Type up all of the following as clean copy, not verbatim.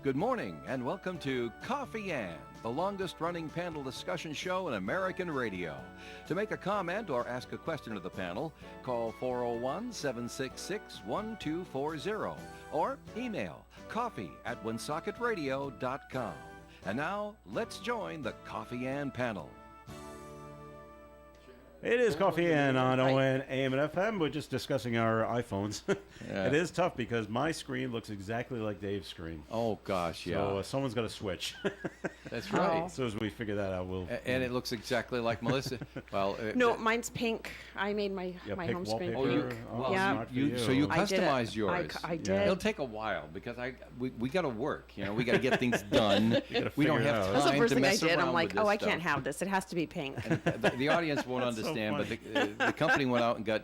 Good morning and welcome to Coffee Ann, the longest-running panel discussion show in American radio. To make a comment or ask a question of the panel, call 401-766-1240 or email coffee@woonsocketradio.com. And now, let's join the Coffee Ann panel. It is Coffee Ann on ON, AM, and FM. We're just discussing our iPhones. Yeah. It is tough because my screen looks exactly like Dave's screen. Oh, gosh, yeah. So someone's got to switch. That's right. As soon as we figure that out, we'll... And it looks exactly like Melissa. Well, No, mine's pink. I made my pink home screen wallpaper. pink. Oh, Yeah. smart for so you I did it. customized yours. I did. It'll take a while because we got to work. You know, we got to get things done. We don't figure it have out. time That's the first to thing I mess did. around I'm like, with this I stuff. can't have this. It has to be pink. The audience won't That's so understand, but funny. the company went out and got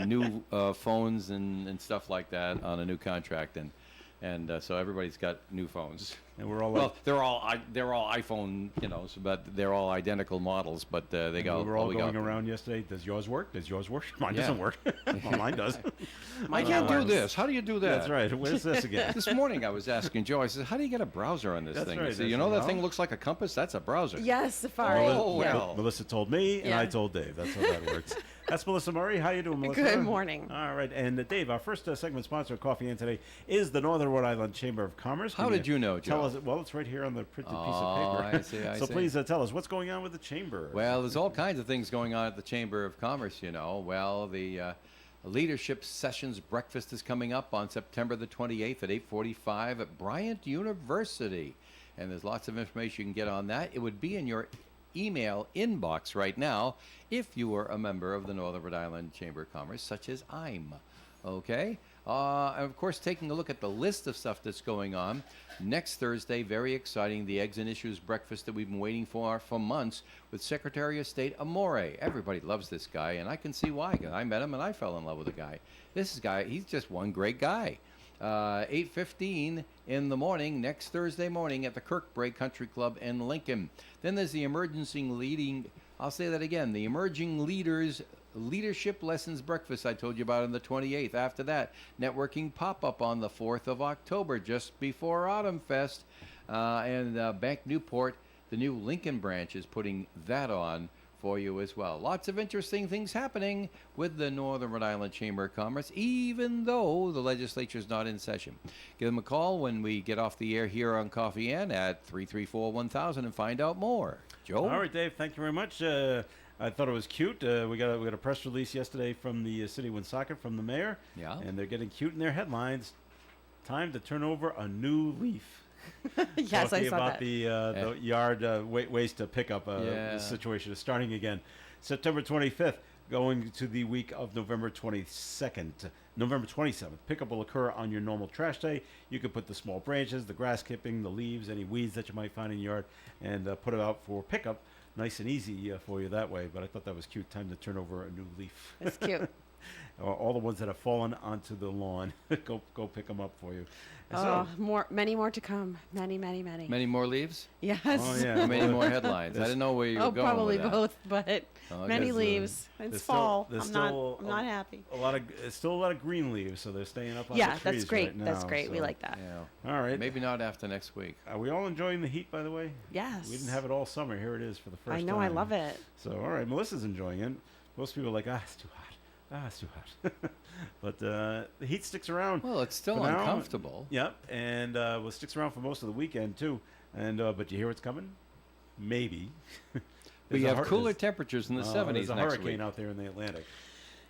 new phones and stuff like that on a new contract, and so everybody's got new phones. And we're all Well, they're all iPhone, but they're all identical models. But they got. we were all we going got- around yesterday. Does yours work? Does yours work? Mine Yeah. doesn't work. Well, mine does. I can't do this. How do you do that? That's right. Where's this again? This morning I was asking Joe. I said, "How do you get a browser on this That's thing?" right. He said, I "You said, know that well- thing looks like a compass? That's a browser." Yes, Safari. Oh, Yeah. well. Melissa told me, and I Yeah. told Dave. That's how that works. That's Melissa Murray. How you doing, Melissa? Good morning. All right, and Dave, our first segment sponsor of Coffee Ann today is the Northern Rhode Island Chamber of Commerce. How did you know, Joe? Tell us. Well, it's right here on the printed piece Oh, of paper. I see, I so see. please tell us what's going on with the chamber. Well, there's all kinds of things going on at the Chamber of Commerce, Well, the Leadership Sessions Breakfast is coming up on September the 28th at 8:45 at Bryant University. And there's lots of information you can get on that. It would be in your email inbox right now if you were a member of the Northern Rhode Island Chamber of Commerce, such as I'm. Okay? And of course, taking a look at the list of stuff that's going on. Next Thursday, very exciting, the Eggs and Issues breakfast that we've been waiting for months with Secretary of State Amore. Everybody loves this guy, and I can see why. 'Cause I met him, and I fell in love with the guy. This guy, he's just one great guy. 8:15 in the morning, next Thursday morning at the Kirkbrake Country Club in Lincoln. Then there's the I'll say that again, the Emerging Leaders Leadership Lessons Breakfast I told you about on the 28th. After that, networking pop-up on the 4th of October, just before Autumn Fest. And Bank Newport, the new Lincoln branch, is putting that on for you as well. Lots of interesting things happening with the Northern Rhode Island Chamber of Commerce, even though the legislature is not in session. Give them a call when we get off the air here on Coffee Ann at 334-1000 and find out more. Joe? All right, Dave. Thank you very much. I thought it was cute. We got a press release yesterday from the city of Woonsocket, from the mayor. Yeah. And they're getting cute in their headlines. Time to turn over a new leaf. Yes, I Talking saw about that. the yard waste pickup Yeah. situation is starting again. September 25th, going to the week of November 22nd. November 27th, pickup will occur on your normal trash day. You can put the small branches, the grass clipping, the leaves, any weeds that you might find in your yard, and put it out for pickup. Nice and easy for you that way, but I thought that was cute. Time to turn over a new leaf. It's cute. All the ones that have fallen onto the lawn, go pick them up for you. And Many more to come. Many, many, many. Many more leaves? Yes. Oh, yeah. Many more headlines. I didn't know where you were Oh, going probably with that. both, but Oh, many there's, leaves. there's It's still- fall. there's I'm still not happy. Still a lot of green leaves, so they're staying up on Yeah, the trees that's great. right now. That's great. We so- like that. Yeah. All right. Maybe not after next week. Are we all enjoying the heat, by the way? Yes. We didn't have it all summer. Here it is for the first I time. know. I love it. So, all right, Melissa's enjoying it. Most people are like, it's too hot. It's too hot. But the heat sticks around. Well, it's still for now. uncomfortable. Yep, and well, it sticks around for most of the weekend, too. And but you hear what's coming? Maybe. We There's a have cooler there's- temperatures in the 70s There's a next hurricane week. out there in the Atlantic.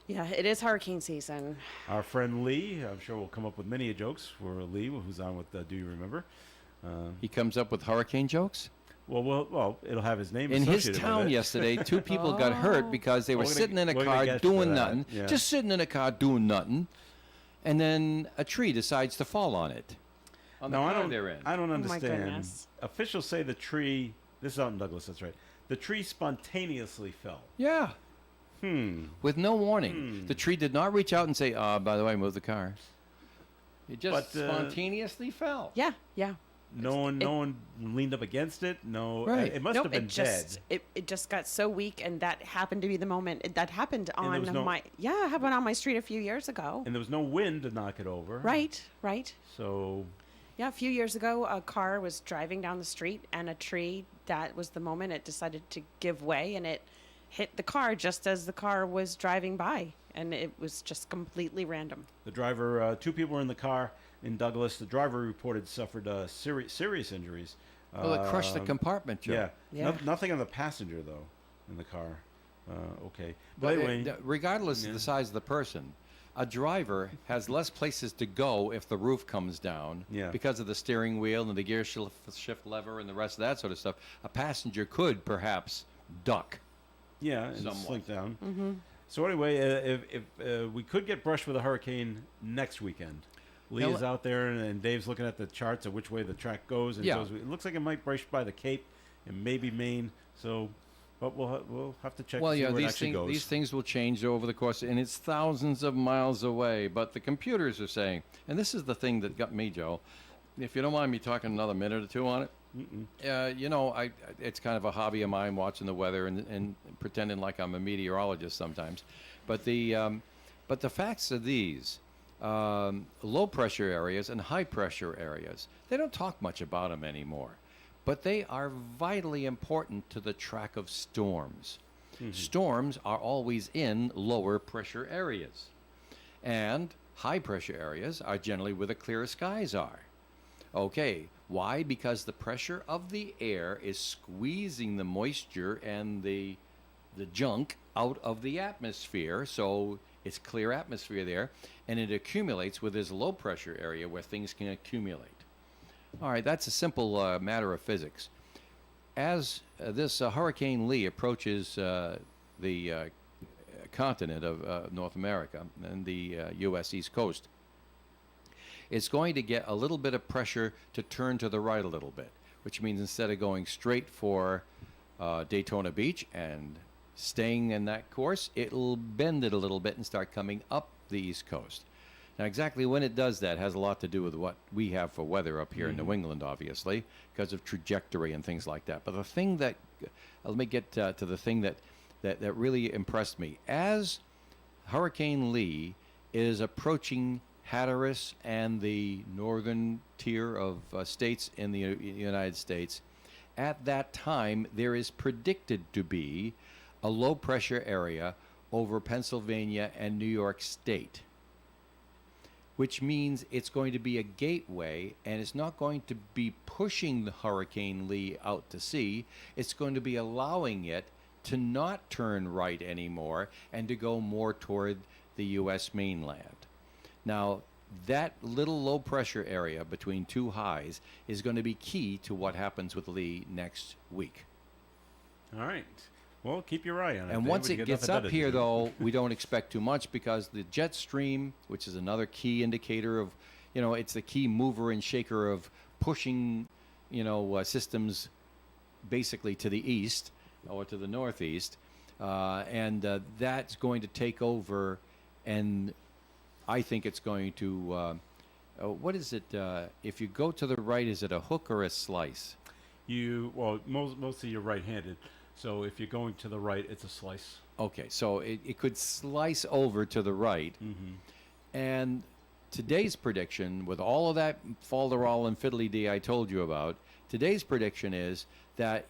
Yeah, it is hurricane season. Our friend Lee, I'm sure will come up with many jokes for Lee, who's on with Do You Remember? He comes up with hurricane jokes? Well, it'll have his name In his associated town with it. yesterday, two people got hurt because they were We're gonna sitting in a we're gonna car get to doing that, nothing. yeah. Just sitting in a car doing nothing. And then a tree decides to fall on it. On the No, car they're in. I don't my understand. goodness. Officials say the tree. This is out in Douglas. That's right. The tree spontaneously fell. Yeah. With no warning. Hmm. The tree did not reach out and say, by the way, move the car. It just But, spontaneously fell. Yeah, yeah. no one leaned up against it. No, Right. it must Nope, have been it just dead. it just got so weak, and that happened to be the moment that happened there on was no- my it happened on my street a few years ago. And there was no wind to knock it over. Right. So Yeah, a few years ago, a car was driving down the street, and a tree, that was the moment it decided to give way, and it hit the car just as the car was driving by, and it was just completely random. the driver, two people were in the car in Douglas. The driver reported suffered serious injuries. Well, it crushed the Um, compartment, Joe. Yeah. Yeah. Nothing on the passenger though in the car. Okay. But anyway, regardless of the size of the person, a driver has less places to go if the roof comes down Yeah. because of the steering wheel and the gear shift lever and the rest of that sort of stuff. A passenger could perhaps duck. yeah, and somewhat. slink down. So anyway, if we could get brushed with a hurricane next weekend. Lee Now, is out there, and Dave's looking at the charts of which way the track goes. And Yeah. goes, it looks like it might brush by the Cape and maybe Maine. So, but we'll have to check Well, to see yeah, where it these actually things goes. these things will change over the course, and it's thousands of miles away. But the computers are saying, and this is the thing that got me, Joe. If you don't mind me talking another minute or two on it, it's kind of a hobby of mine watching the weather and pretending like I'm a meteorologist sometimes. But the facts are these: low pressure areas and high pressure areas. They don't talk much about them anymore, but they are vitally important to the track of storms. Storms are always in lower pressure areas, and high pressure areas are generally where the clear skies are. Okay, why? Because the pressure of the air is squeezing the moisture and the junk out of the atmosphere, so it's clear atmosphere there, and it accumulates with this low pressure area where things can accumulate. All right, that's a simple matter of physics. As this Hurricane Lee approaches the continent of North America and the U.S. East Coast, it's going to get a little bit of pressure to turn to the right a little bit, which means instead of going straight for Daytona Beach and staying in that course, it'll bend it a little bit and start coming up the East Coast. Now, exactly when it does that has a lot to do with what we have for weather up here in New England, obviously, because of trajectory and things like that. But the thing that, let me get to the thing that really impressed me. As Hurricane Lee is approaching Hatteras and the northern tier of states in the United States, at that time there is predicted to be a low pressure area over Pennsylvania and New York State, which means it's going to be a gateway, and it's not going to be pushing the Hurricane Lee out to sea. It's going to be allowing it to not turn right anymore and to go more toward the U.S. mainland. Now, that little low pressure area between two highs is going to be key to what happens with Lee next week. All right. Well, keep your eye on it. And Dave, once when you it get gets nothing up better to here, do. though, we don't expect too much because the jet stream, which is another key indicator of, it's the key mover and shaker of pushing, systems basically to the east or to the northeast. And that's going to take over, and I think it's going to, what is it? If you go to the right, is it a hook or a slice? Mostly you're right-handed. So if you're going to the right, it's a slice. Okay, so it could slice over to the right. And today's prediction, with all of that falderall and fiddly-dee I told you about, today's prediction is that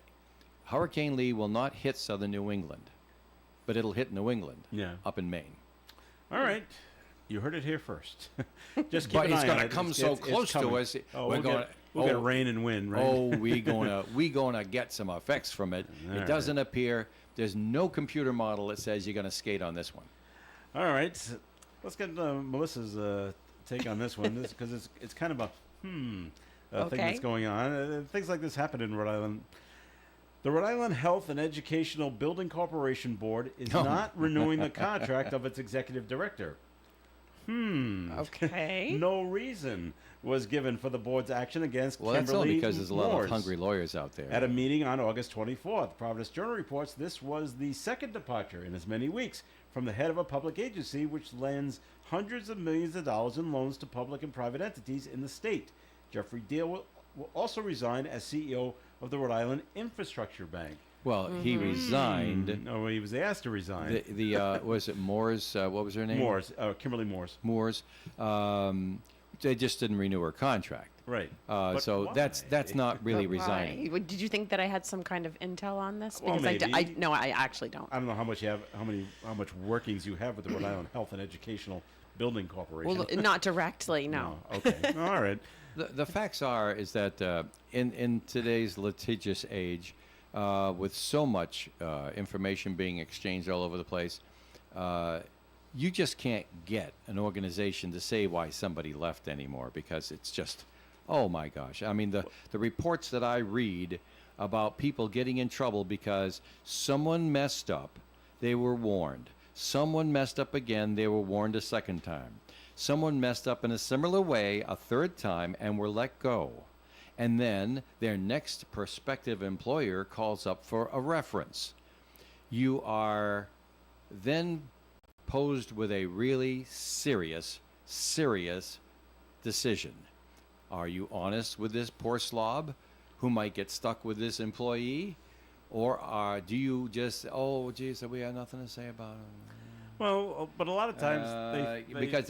Hurricane Lee will not hit southern New England, but it'll hit New England up in Maine. All right. You heard it here first. Just keep But an it's eye going on to it. come It's- so it's close to coming. us. Oh, we're we'll get rain and wind, right? Oh, we gonna get some effects from it. All It doesn't appear. There's no computer model that says you're going to skate on this one. All right. Let's get Melissa's take on this one, because it's kind of a thing that's going on. Things like this happen in Rhode Island. The Rhode Island Health and Educational Building Corporation Board is not renewing the contract of its executive director. Okay. No reason was given for the board's action against Well, that's Kimberly only because there's a lot Moores. of hungry lawyers out there. At a meeting on August 24th, Providence Journal reports this was the second departure in as many weeks from the head of a public agency which lends hundreds of millions of dollars in loans to public and private entities in the state. Jeffrey Deal will also resign as CEO of the Rhode Island Infrastructure Bank. Well, he resigned. No, he was asked to resign. Was it Moore's? What was her name? Kimberly Moore's. Moore's. They just didn't renew her contract. Right. So why? that's not really Why? resigning. Did you think that I had some kind of intel on this? Well, Because maybe. no, I actually don't. I don't know how much you have, how much workings you have with the Rhode Island Health and Educational Building Corporation. Well, not directly, no. Okay. All right. The facts is that in today's litigious age, with so much information being exchanged all over the place, you just can't get an organization to say why somebody left anymore, because it's just, oh my gosh. I mean, the reports that I read about people getting in trouble because someone messed up, they were warned. Someone messed up again, they were warned a second time. Someone messed up in a similar way a third time and were let go. And then their next prospective employer calls up for a reference. You are then posed with a really serious decision. Are you honest with this poor slob who might get stuck with this employee? Or do you just, oh, geez, we have nothing to say about him? Well, but a lot of times they because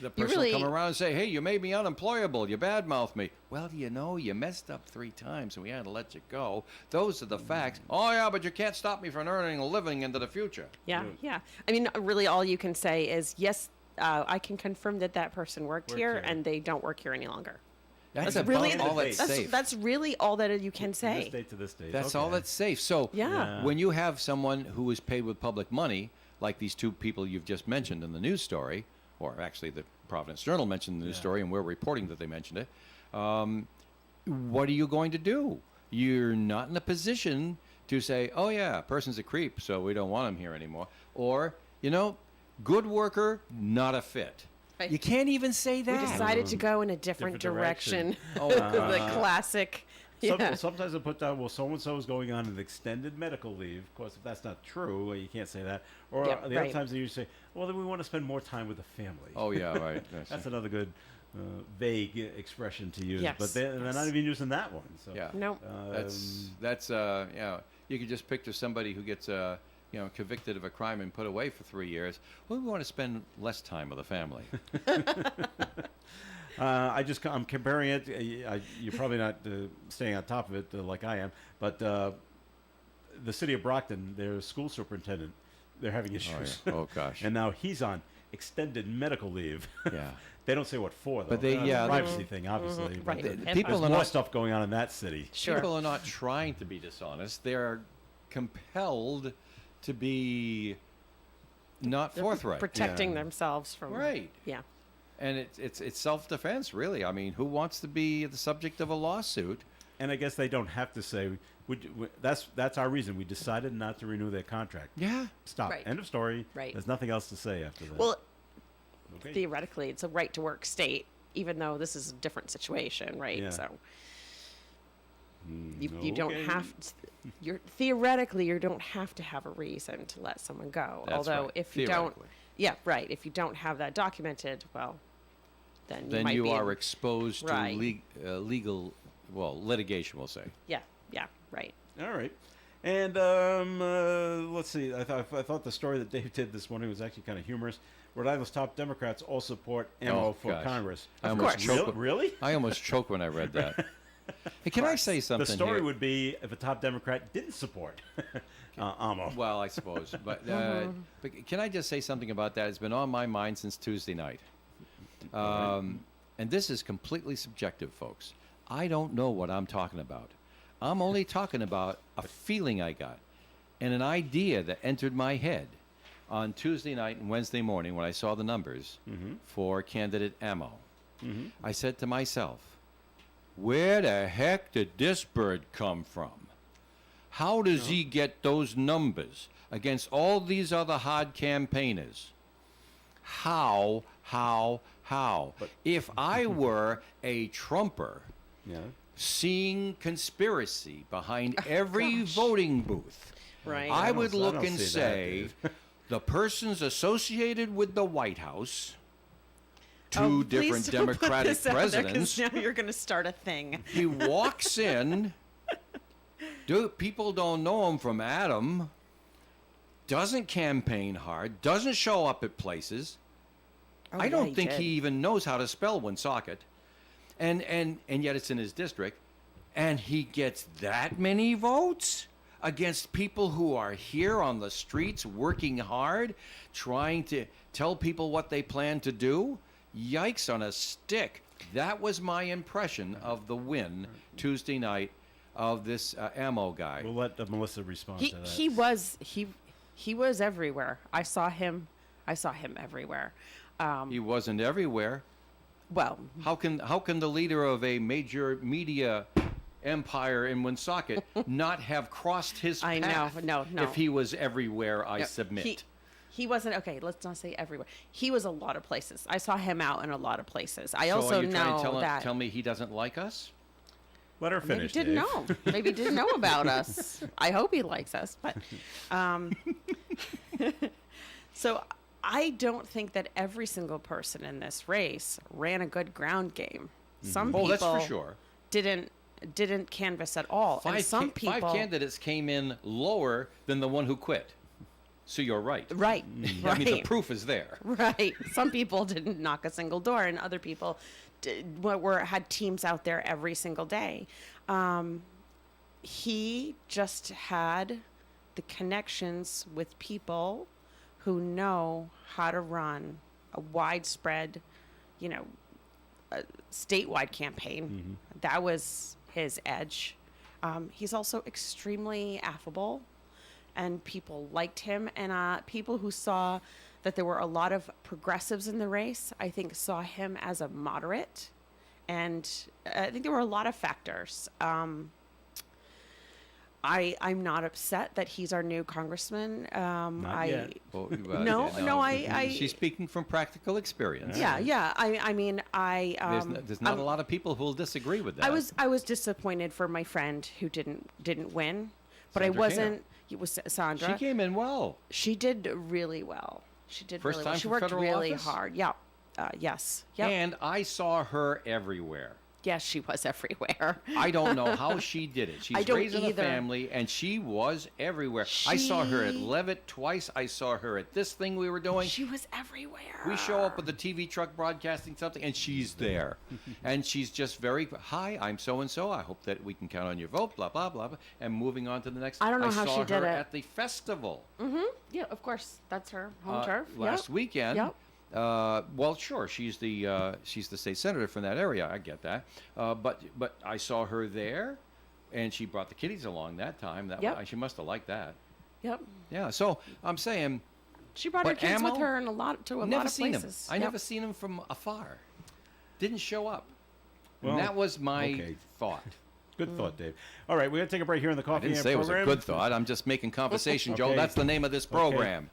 the person really- will come around and say, hey, you made me unemployable, you badmouthed me. Well, you messed up 3 times and we had to let you go. Those are the facts. Oh yeah, but you can't stop me from earning a living into the future. Yeah, yeah. I mean, really, all you can say is, yes, I can confirm that person worked Worked here, here. and they don't work here any longer. That's That's really about all that's safe. That's really all that you can This say. date to this date. That's okay. all that's safe. So Yeah. when you have someone who is paid with public money, like these 2 people you've just mentioned in the news story, or actually the Providence Journal mentioned the news story, and we're reporting that they mentioned it, what are you going to do? You're not in a position to say, oh yeah, person's a creep, so we don't want him here anymore. Or, good worker, not a fit. Right. You can't even say We that. decided to go in a different Different direction. direction. Oh, The classic. Yeah. Sometimes I put down, well, so-and-so is going on an extended medical leave. Of course, if that's not true, you can't say that. Or Yeah, the other right. times they usually say, well, then we want to spend more time with the family. Oh, yeah, right. That's another good vague expression to use. Yes, But they're not yes. even using that one. So. Yeah. Nope. That's you could just picture somebody who gets convicted of a crime and put away for 3 years. Well, we want to spend less time with the family. I'm comparing it. You're probably not staying on top of it like I am, but the city of Brockton, their school superintendent, they're having issues. yeah. Oh, gosh. And now he's on extended medical leave. Yeah. They don't say what for, though. But they- It's a yeah, privacy thing, obviously. but Right. there- People There's are more not stuff going on in that city. Sure. People are not trying to be dishonest. They are compelled to be not forthright. Protecting themselves from. Right. Yeah. And it's self-defense, really. I mean, who wants to be the subject of a lawsuit? And I guess they don't have to say, that's our reason. We decided not to renew their contract. Yeah. Stop. Right. End of story. Right. There's nothing else to say after that. Well, okay. theoretically, it's a right to work state, even though this is a different situation, right? Yeah. So you don't Okay. have. You don't have to have a reason to let someone go. That's Although right. if you don't, Theoretically. yeah, right. If you don't have that documented, well, then Then might you be are in- exposed to Right. legal, litigation, we'll say. Yeah. Yeah. Right. All right. And let's see. I thought the story that Dave did this morning was actually kind of humorous. Rhode Island's top Democrats all support ammo Oh, for gosh. Congress. I Of almost course. choked. Really? I almost choked when I read that. Hey, can I say something The story here? would be if a top Democrat didn't support ammo. Well, I suppose. But can I just say something about that? It's been on my mind since Tuesday night. And this is completely subjective, folks. I don't know what I'm talking about. I'm only talking about a feeling I got and an idea that entered my head on Tuesday night and Wednesday morning when I saw the numbers for candidate ammo. I said to myself, where the heck did this bird come from? How does he get those numbers against all these other hard campaigners? How? If I were a Trumper Yeah. seeing conspiracy behind every voting booth, Right. I don't- would I look don't and see that, say, Dave. the persons associated with the White House two different please don't put Democratic this out there, 'cause presidents. now you're going to start a thing. He walks in. People don't know him from Adam. Doesn't campaign hard. Doesn't show up at places. Oh, I yeah, don't think did. he even knows how to spell Woonsocket. And yet it's in his district. And he gets that many votes against people who are here on the streets working hard, trying to tell people what they plan to do. Yikes on a stick. That was my impression of the win Tuesday night of this ammo guy. We'll let Melissa respond He to that. he was everywhere. I saw him everywhere. He wasn't everywhere. Well, How can the leader of a major media empire in Woonsocket not have crossed his I know. path No. if he was everywhere? I no, submit. He wasn't okay. Let's not say everywhere. He was a lot of places. I saw him out in a lot of places. I So also are you trying know to that tell me he doesn't like us? Let her maybe finish. didn't Dave. know. Maybe didn't know about us. I hope he likes us. But so I don't think that every single person in this race ran a good ground game. Some Oh, people that's for sure. didn't canvass at all. And some people Five candidates came in lower than the one who quit. So you're right. right, I mean, the right. proof is there. Right. Some people didn't knock a single door, and other people had teams out there every single day. He just had the connections with people who know how to run a widespread, statewide campaign. That was his edge. He's also extremely affable, and people liked him. And people who saw that there were a lot of progressives in the race, I think saw him as a moderate. And I think there were a lot of factors. I'm not upset that he's our new congressman. Not yet. Well, No, She's speaking from practical experience. Yeah. I mean, There's not a lot of people who will disagree with that. I was disappointed for my friend who didn't win, but Sandra I wasn't. It was Sandra. She came in well. She did really well. She did First really well. time She for worked federal really office? hard. Yeah. Yes. Yep. And I saw her everywhere. Yes, she was everywhere. I don't know how she did it. She's I don't raising either. a family, and she was everywhere. I saw her at She- Levitt twice. I saw her at this thing we were doing. She was everywhere. We show up with the TV truck broadcasting something, and she's there. And she's just very, hi, I'm so-and-so. I hope that we can count on your vote, blah, blah, blah. And moving on to the next. I don't know how saw she did her it. at the festival Yeah, of course. That's her home turf. last weekend. Yep. Well, sure, she's the state senator from that area. I get that. But I saw her there, and she brought the kiddies along that time. Yep. She must have liked that. Yep. Yeah. So I'm saying, She brought her But kids with Ammo? her in a lot of never seen places. him. I Yep. never seen him from afar. Didn't show up. Well, and that was my okay. thought. Good thought, Dave. All right, we're going to take a break here in the I Coffee didn't and say it was a program. good thought. I'm just making conversation, Joe. Okay. That's the name of this program.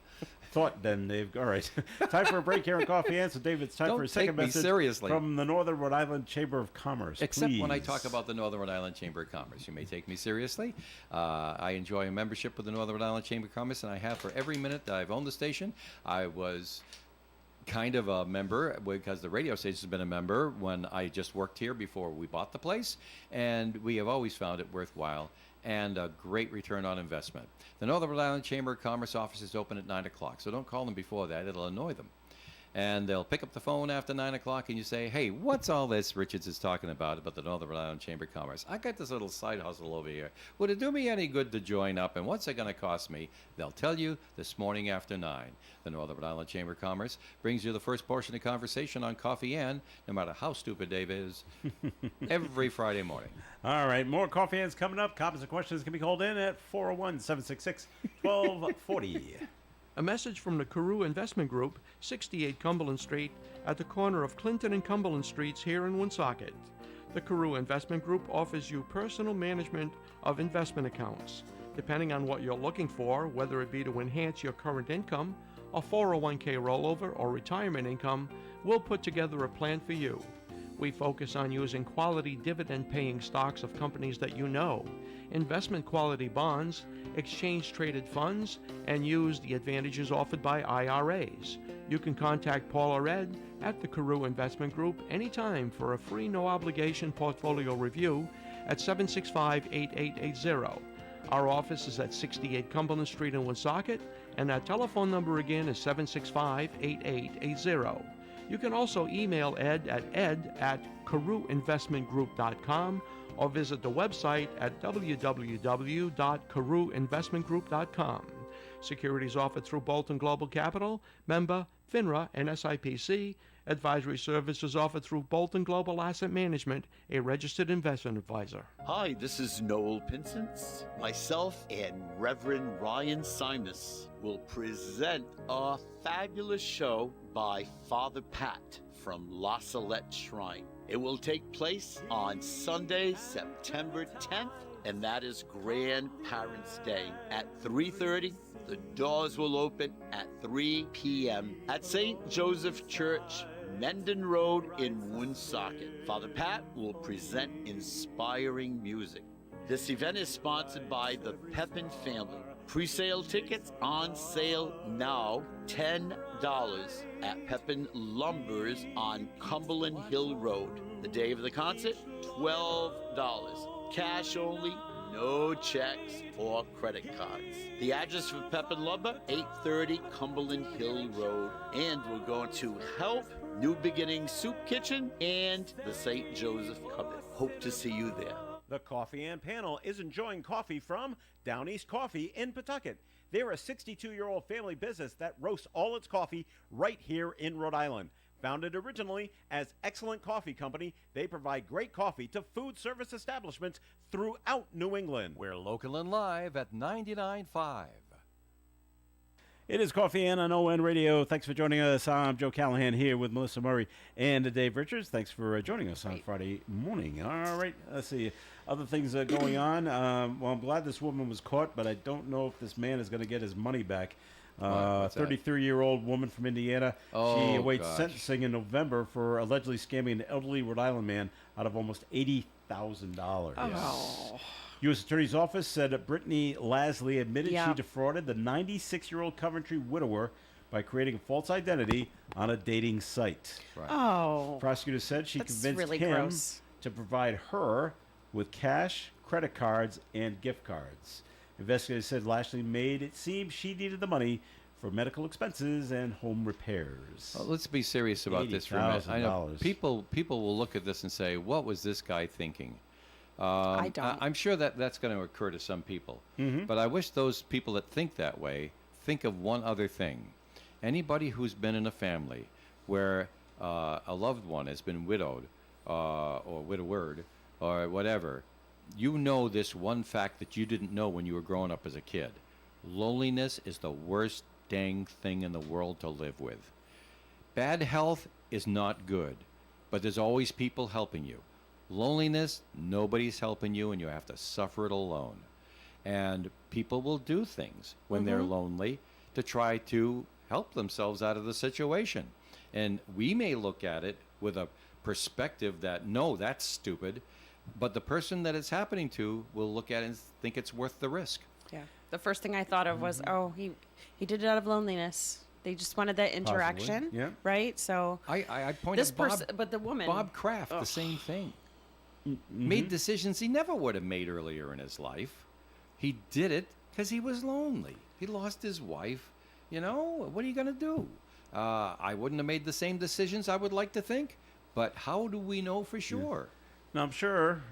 Thought then, Dave. All right. Time for a break here in Coffee and. So, Dave, it's time Don't for a second take me message seriously. from the Northern Rhode Island Chamber of Commerce. Except when I please. talk about the Northern Rhode Island Chamber of Commerce. You may take me seriously. I enjoy a membership with the Northern Rhode Island Chamber of Commerce, and I have for every minute that I've owned the station. I was kind of a member because the radio station's been a member when I just worked here before we bought the place, and we have always found it worthwhile and a great return on investment. The Northern Rhode Island Chamber of Commerce office is open at 9 o'clock, so don't call them before that. It'll annoy them. And they'll pick up the phone after 9 o'clock and you say, hey, what's all this Richards is talking about the Northern Rhode Island Chamber of Commerce? I got this little side hustle over here. Would it do me any good to join up? And what's it going to cost me? They'll tell you this morning after 9. The Northern Rhode Island Chamber of Commerce brings you the first portion of conversation on Coffee and, no matter how stupid Dave is, every Friday morning. All right, more Coffee Ends coming up. Comments and questions can be called in at 401-766-1240. A message from the Carew Investment Group, 68 Cumberland Street, at the corner of Clinton and Cumberland Streets here in Woonsocket. The Carew Investment Group offers you personal management of investment accounts. Depending on what you're looking for, whether it be to enhance your current income, a 401k rollover, or retirement income, we'll put together a plan for you. We focus on using quality dividend-paying stocks of companies that you know, investment quality bonds, exchange-traded funds, and use the advantages offered by IRAs. You can contact Paul or Ed at the Carew Investment Group anytime for a free no-obligation portfolio review at 765-8880. Our office is at 68 Cumberland Street in Woonsocket, and our telephone number again is 765-8880. You can also email Ed at ed@carewinvestmentgroup.com or visit the website at www.carewinvestmentgroup.com. Securities offered through Bolton Global Capital, member FINRA and SIPC. Advisory services offered through Bolton Global Asset Management, a registered investment advisor. Hi, this is Noel Pinsent. Myself and Reverend Ryan Simus will present a fabulous show by Father Pat from La Salette Shrine. It will take place on Sunday, September 10th, and that is Grandparents' Day at 3:30. The doors will open at 3 p.m. at St. Joseph Church, Mendon Road in Woonsocket. Father Pat will present inspiring music. This event is sponsored by the Pepin family. Pre-sale tickets on sale now, $10 at Pepin Lumbers on Cumberland Hill Road. The day of the concert, $12. Cash only, no checks or credit cards. The address for Pepin Lumber, 830 Cumberland Hill Road. And we're going to help New Beginning Soup Kitchen and the St. Joseph Cupboard. Hope to see you there. The Coffee and Panel is enjoying coffee from Down East Coffee in Pawtucket. They're a 62-year-old family business that roasts all its coffee right here in Rhode Island. Founded originally as Excellent Coffee Company, they provide great coffee to food service establishments throughout New England. We're local and live at 99.5. It is Coffee and on ON Radio. Thanks for joining us. I'm Joe Callahan here with Melissa Murray and Dave Richards. Thanks for joining us on Friday morning. All right, let's see. Other things going on. Well, I'm glad this woman was caught, but I don't know if this man is going to get his money back. What's that? 33-year-old woman from Indiana. Oh, she awaits gosh. sentencing in November for allegedly scamming an elderly Rhode Island man out of almost $80,000. Oh. U.S. Attorney's Office said that Brittany Lasley admitted Yeah. she defrauded the 96-year-old Coventry widower by creating a false identity on a dating site. Right. Oh. Prosecutors said she That's convinced really him gross. to provide her with cash, credit cards, and gift cards. Investigators said Lashley made it seem she needed the money for medical expenses and home repairs. Well, let's be serious about this for a minute. I know $80,000. people will look at this and say, "What was this guy thinking?" I don't. I'm sure that that's going to occur to some people, Mm-hmm. but I wish those people that think that way think of one other thing. Anybody who's been in a family where a loved one has been widowed or widowered or whatever, you know this one fact that you didn't know when you were growing up as a kid. Loneliness is the worst dang thing in the world to live with. Bad health is not good, but there's always people helping you. Loneliness, nobody's helping you, and you have to suffer it alone. And people will do things when they're lonely to try to help themselves out of the situation. And we may look at it with a perspective that, no, that's stupid, but the person that it's happening to will look at it and think it's worth the risk. Yeah. The first thing I thought of was, oh, he did it out of loneliness. They just wanted that interaction, yeah. right? So I pointed this Bob, person, but the woman, Bob Kraft, the same thing. Made decisions he never would have made earlier in his life. He did it because he was lonely. He lost his wife. You know, what are you going to do? I wouldn't have made the same decisions, I would like to think. But how do we know for sure? Now, I'm sure,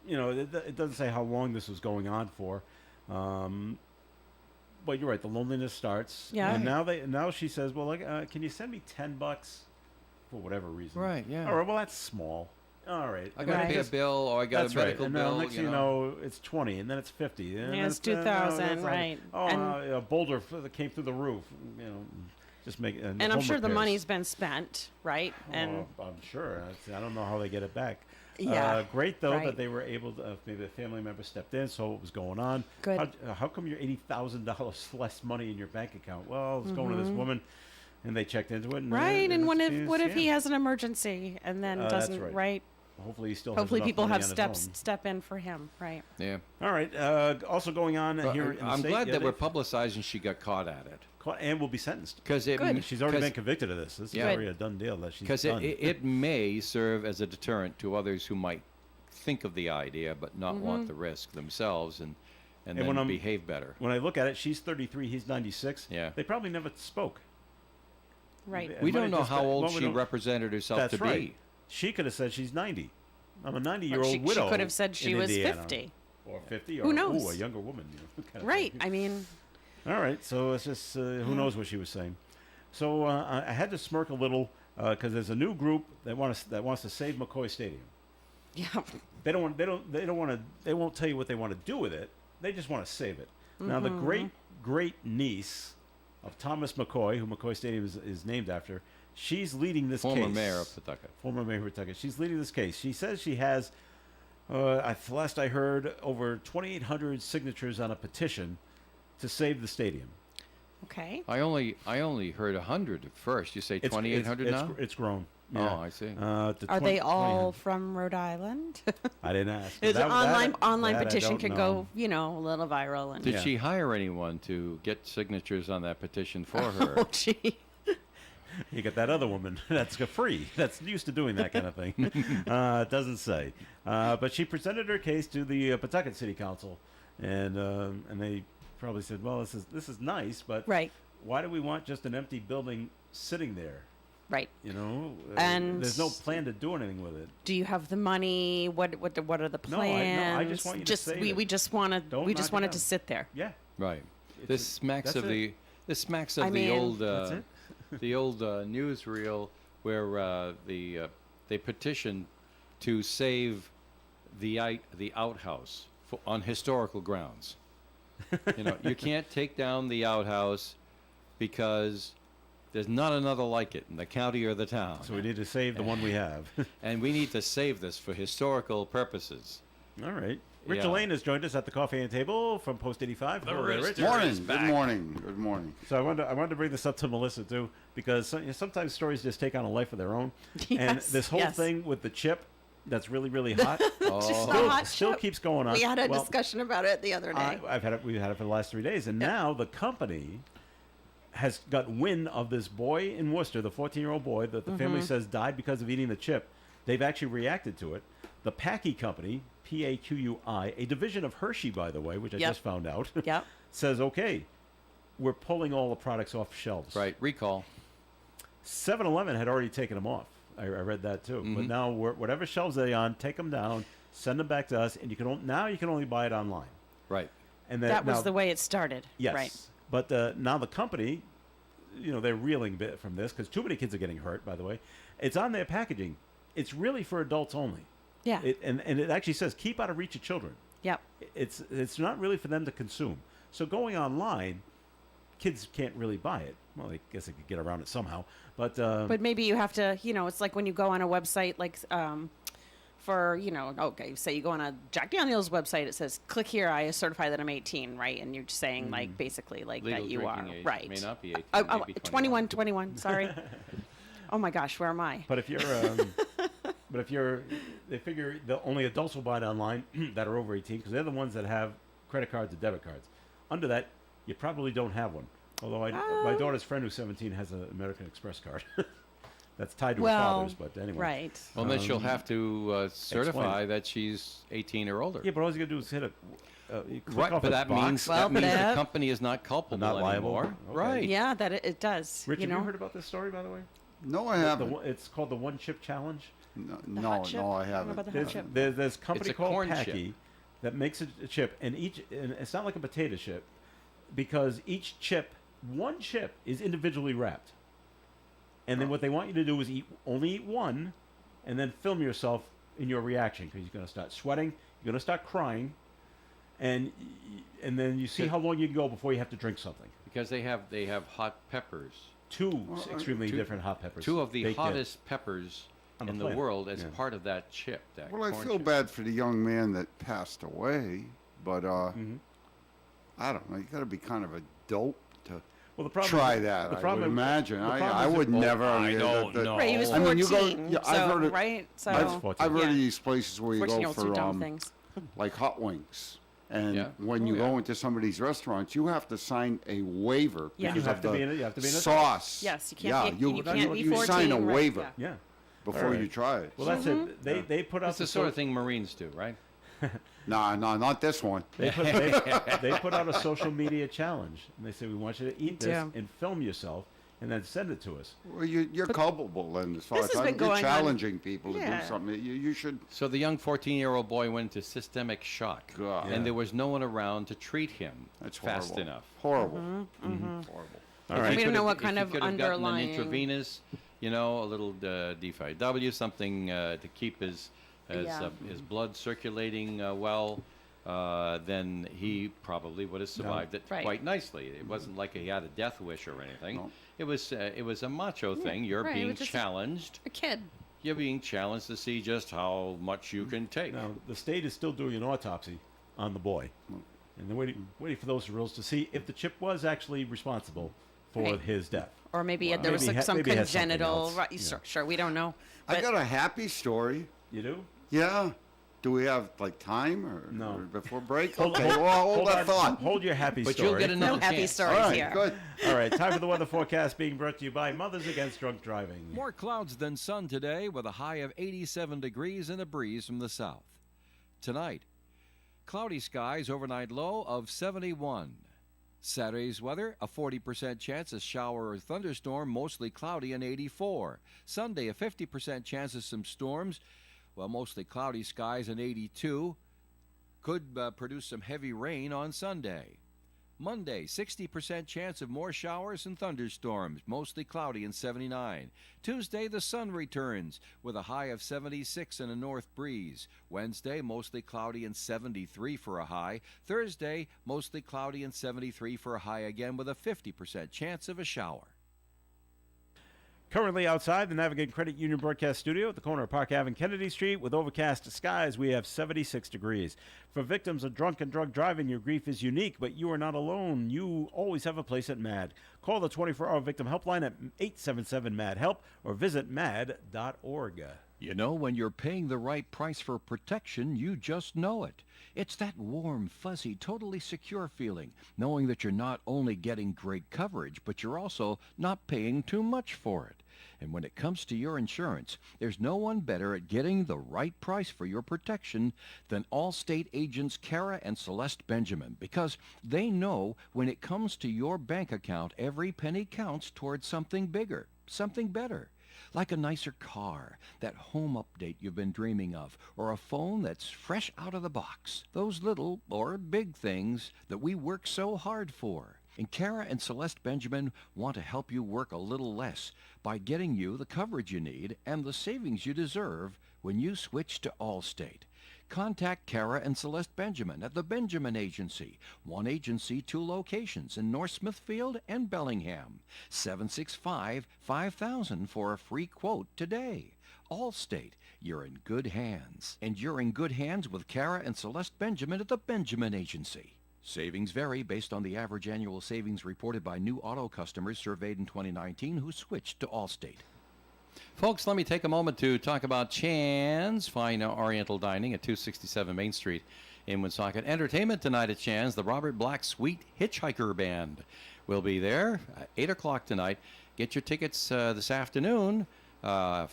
it doesn't say how long this was going on for. But you're right, the loneliness starts. Yeah. And now she says, well, can you send me $10 for whatever reason? Right, yeah. All right, well, that's small. All right. I got to Right. pay a bill, or I got That's a right. medical And bill. now next thing you know, it's 20, and then it's 50. And Yeah, then it's 2,000, right. Oh, And- a boulder that came through the roof. Just make. and I'm sure the money's been spent, right? And I'm sure. I don't know how they get it back. Yeah, Great though right. that they were able to. Maybe a family member stepped in, saw what was going on. Good. How come you're $80,000 less money in your bank account? Well, it's going to this woman, and they checked into it. And right. And it's being what if he scammed. has an emergency and then That's doesn't right. Hopefully, he still. has Hopefully, enough people money have on his own. step in for him, right? Yeah. All right. Also going on But here. In the I'm state, glad yeah, that we're Dave? publicizing she got caught at it. caught and will be sentenced. Because it Good. She's already 'cause- been convicted of this. This is Yeah. already a done deal that she's Because done. it may serve as a deterrent to others who might think of the idea but not want the risk themselves and And then when I'm- behave better. When I look at it, she's 33, he's 96. Yeah. They probably never spoke. Right. It We might don't have know just how got- old well, we she don't- represented herself That's to right. be. She could have said she's 90. I'm a 90-year-old She widow. could have said she in was Indiana. 50. Or 50. Who or, knows? Ooh, a younger woman. Kind of Right. thing. I mean, All right. So it's just who knows what she was saying. So I had to smirk a little because there's a new group that wants to save McCoy Stadium. yeah. They won't tell you what they want to do with it. They just want to save it. Now the great niece of Thomas McCoy, who McCoy Stadium is named after, she's leading this Former case. mayor of Pawtucket. Former mayor of Pawtucket. She's leading this case. She says she has, last I heard, over 2,800 signatures on a petition to save the stadium. Okay. I only heard 100 at first. You say It's- 2,800 it's- now? It's grown. Oh, Yeah. I see. To Are 20 they all 2,800. from Rhode Island? I didn't ask. It's an online that I petition don't can know. go, a little viral and Did Yeah. she hire anyone to get signatures on that petition for her? oh gee. You get that other woman that's free. That's used to doing that kind of thing. It doesn't say. But she presented her case to the Pawtucket City Council, and they probably said, "Well, this is nice, but Right. why do we want just an empty building sitting there? Right. You know, And there's no plan to do anything with it. Do you have the money? What are the No, plans? I just want you to save we it. just want to Don't we just knock it want it down. to sit there. Yeah, Right. It's This a- smacks that's of it. the I mean- old That's it. the old newsreel where they petitioned to save the outhouse on historical grounds. You can't take down the outhouse because there's not another like it in the county or the town. So we need to save the one we have. And we need to save this for historical purposes. All right. Rich Yeah. Elaine has joined us at the Coffee and Table from Post 85. Hello there, Rich. Morning. Good morning. Good morning. So I wanted to bring this up to Melissa too, because sometimes stories just take on a life of their own. And Yes, this whole yes. thing with the chip that's really, really hot Oh. still keeps going on. We had a Well, discussion about it the other day. we've had it for the last 3 days, and now the company has got wind of this boy in Worcester, the 14-year-old boy that the family says died because of eating the chip. They've actually reacted to it. The Packy Company, P-A-Q-U-I, a division of Hershey, by the way, which I Yep. just found out, Yep. says, okay, we're pulling all the products off shelves. Right. Recall. 7-Eleven had already taken them off. I read that too. But now whatever shelves they're on, take them down, send them back to us, and you can only buy it online. Right. And That was now- the way it started. Yes. Right. But now the company, they're reeling a bit from this because too many kids are getting hurt, by the way. It's on their packaging. It's really for adults only. Yeah. And it actually says keep out of reach of children. Yep. It's not really for them to consume. So going online, kids can't really buy it. Well, I guess they could get around it somehow. But But maybe you have to, it's like when you go on a website, like for, okay, say you go on a Jack Daniels website, it says, click here, I certify that I'm 18, right? And you're just saying, like, basically, like, Legal that you are. drinking age Right. may not be 18, Oh, maybe 21, sorry. Oh my gosh, where am I? But if you're, they figure the only adults will buy it online that are over 18 because they're the ones that have credit cards or debit cards. Under that, you probably don't have one. Although my daughter's friend who's 17 has an American Express card. That's tied to her father's, but anyway. Right. Well, then she'll have to certify that she's 18 or older. Yeah, but all you gotta do is hit you click Right, off but a that box. means Well, but the that- company is not culpable Not liable? anymore. Okay. Right. Yeah, that it does. Rich, have you heard about this story, by the way? No, I The haven't. it's called the One Chip Challenge. No, hot chip? no, I I don't know haven't. about the hot There's, chip. there's a company It's a called corn Packy chip. that makes a chip, and it's not like a potato chip, because one chip is individually wrapped. And then what they want you to do is only eat one, and then film yourself in your reaction, because you're going to start sweating, you're going to start crying, and then you see how long you can go before you have to drink something. Because they have hot peppers. Two extremely different hot peppers. Two of the baked in. hottest peppers On the in the planet. world as Yeah. part of that chip. That Well, I corn feel chip. bad for the young man that passed away, but Mm-hmm. I don't know. You got to be kind of a dope to Well, the problem try is, that. The I problem would imagine. the I problem is would that- never. I mean, don't the- know. Right, he was I 14. mean, you go. Yeah, so, I've heard it. right? So, I've I've heard yeah. of these places where you go 14-year-olds do for dumb things. like hot wings. And Yeah. when you go into some of these restaurants, you have to sign a waiver Yeah. because You have of to the be in it- you have to be in it? sauce. Yes, you can't Yeah, be, you can't be you 14. sign a right, waiver yeah. Yeah. before All right. you try it. Well, that's it. They put out That's the sort of thing Marines do, right? No, not this one. They put out a social media challenge, and they say we want you to eat this Yeah. and film yourself, and then send it to us. Well, you're culpable, and as far This as has I'm, been you're going on- challenging people to Yeah. do something. You should. So the young 14-year-old boy went into systemic shock, God. and there was no one around to treat him That's fast horrible. enough. Horrible. Mm-hmm. Horrible. All If right. he We don't could know have- what if kind he of could have gotten underlying- an intravenous, a little D5W, something to keep his Yeah. his blood circulating well, then he probably would have survived it Right. quite nicely. It wasn't like he had a death wish or anything. No. It was a macho thing. You're right, it being was just a- challenged. A kid. You're being challenged to see just how much you can take. Now, the state is still doing an autopsy on the boy, and they're waiting for those rules to see if the chip was actually responsible for Right. his death. Or maybe there was Maybe like some maybe it has something congenital. else. Right, Yeah. sure, we don't know. I But got a happy story. You do? Yeah. Do we have like time or, No. or before break? Hold- Okay. hold- Well, hold that on. thought. Hold your happy But story. you'll get another no happy chance. stories All right. here. Good. All right, time for the weather forecast being brought to you by Mothers Against Drunk Driving. More clouds than sun today with a high of 87 degrees and a breeze from the south. Tonight, cloudy skies, overnight low of 71. Saturday's weather, a 40% chance of shower or thunderstorm, mostly cloudy and 84. Sunday, a 50% chance of some storms, well, mostly cloudy skies and 82. Could produce some heavy rain on Sunday. Monday, 60% chance of more showers and thunderstorms, mostly cloudy and 79. Tuesday, the sun returns with a high of 76 and a north breeze. Wednesday, mostly cloudy and 73 for a high. Thursday, mostly cloudy and 73 for a high again with a 50% chance of a shower. Currently outside the Navigate Credit Union Broadcast Studio at the corner of Park Ave and Kennedy Street with overcast skies, we have 76 degrees. For victims of drunk and drug driving, your grief is unique, but you are not alone. You always have a place at MAD. Call the 24-hour victim helpline at 877-MAD-HELP or visit mad.org. You know, when you're paying the right price for protection, you just know it. It's that warm, fuzzy, totally secure feeling, knowing that you're not only getting great coverage, but you're also not paying too much for it. And when it comes to your insurance, there's no one better at getting the right price for your protection than Allstate agents Kara and Celeste Benjamin, because they know when it comes to your bank account, every penny counts towards something bigger, something better. Like a nicer car, that home update you've been dreaming of, or a phone that's fresh out of the box. Those little or big things that we work so hard for. And Kara and Celeste Benjamin want to help you work a little less by getting you the coverage you need and the savings you deserve when you switch to Allstate. Contact Kara and Celeste Benjamin at the Benjamin Agency. One agency, two locations in North Smithfield and Bellingham. 765-5000 for a free quote today. Allstate, you're in good hands. And you're in good hands with Kara and Celeste Benjamin at the Benjamin Agency. Savings vary based on the average annual savings reported by new auto customers surveyed in 2019 who switched to Allstate. Folks, let me take a moment to talk about Chan's Fine Oriental Dining at 267 Main Street in Woonsocket. Entertainment tonight at Chan's, the Robert Black Sweet Hitchhiker Band will be there at 8 o'clock tonight. Get your tickets this afternoon for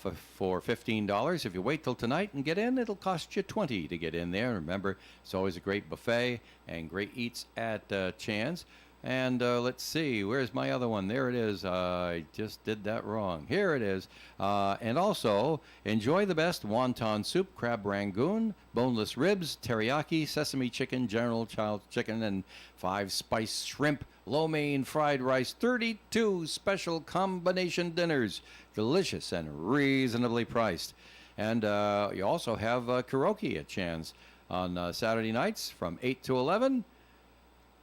$15. If you wait till tonight and get in, it'll cost you $20 to get in there. Remember, it's always a great buffet and great eats at Chan's. And let's see, where's my other one? There it is. I just did that wrong. Here it is. And also, enjoy the best wonton soup, crab rangoon, boneless ribs, teriyaki, sesame chicken, General Child chicken, and 5 spice shrimp, lo mein fried rice, 32 special combination dinners. Delicious and reasonably priced. And you also have karaoke at Chan's on Saturday nights from 8 to 11.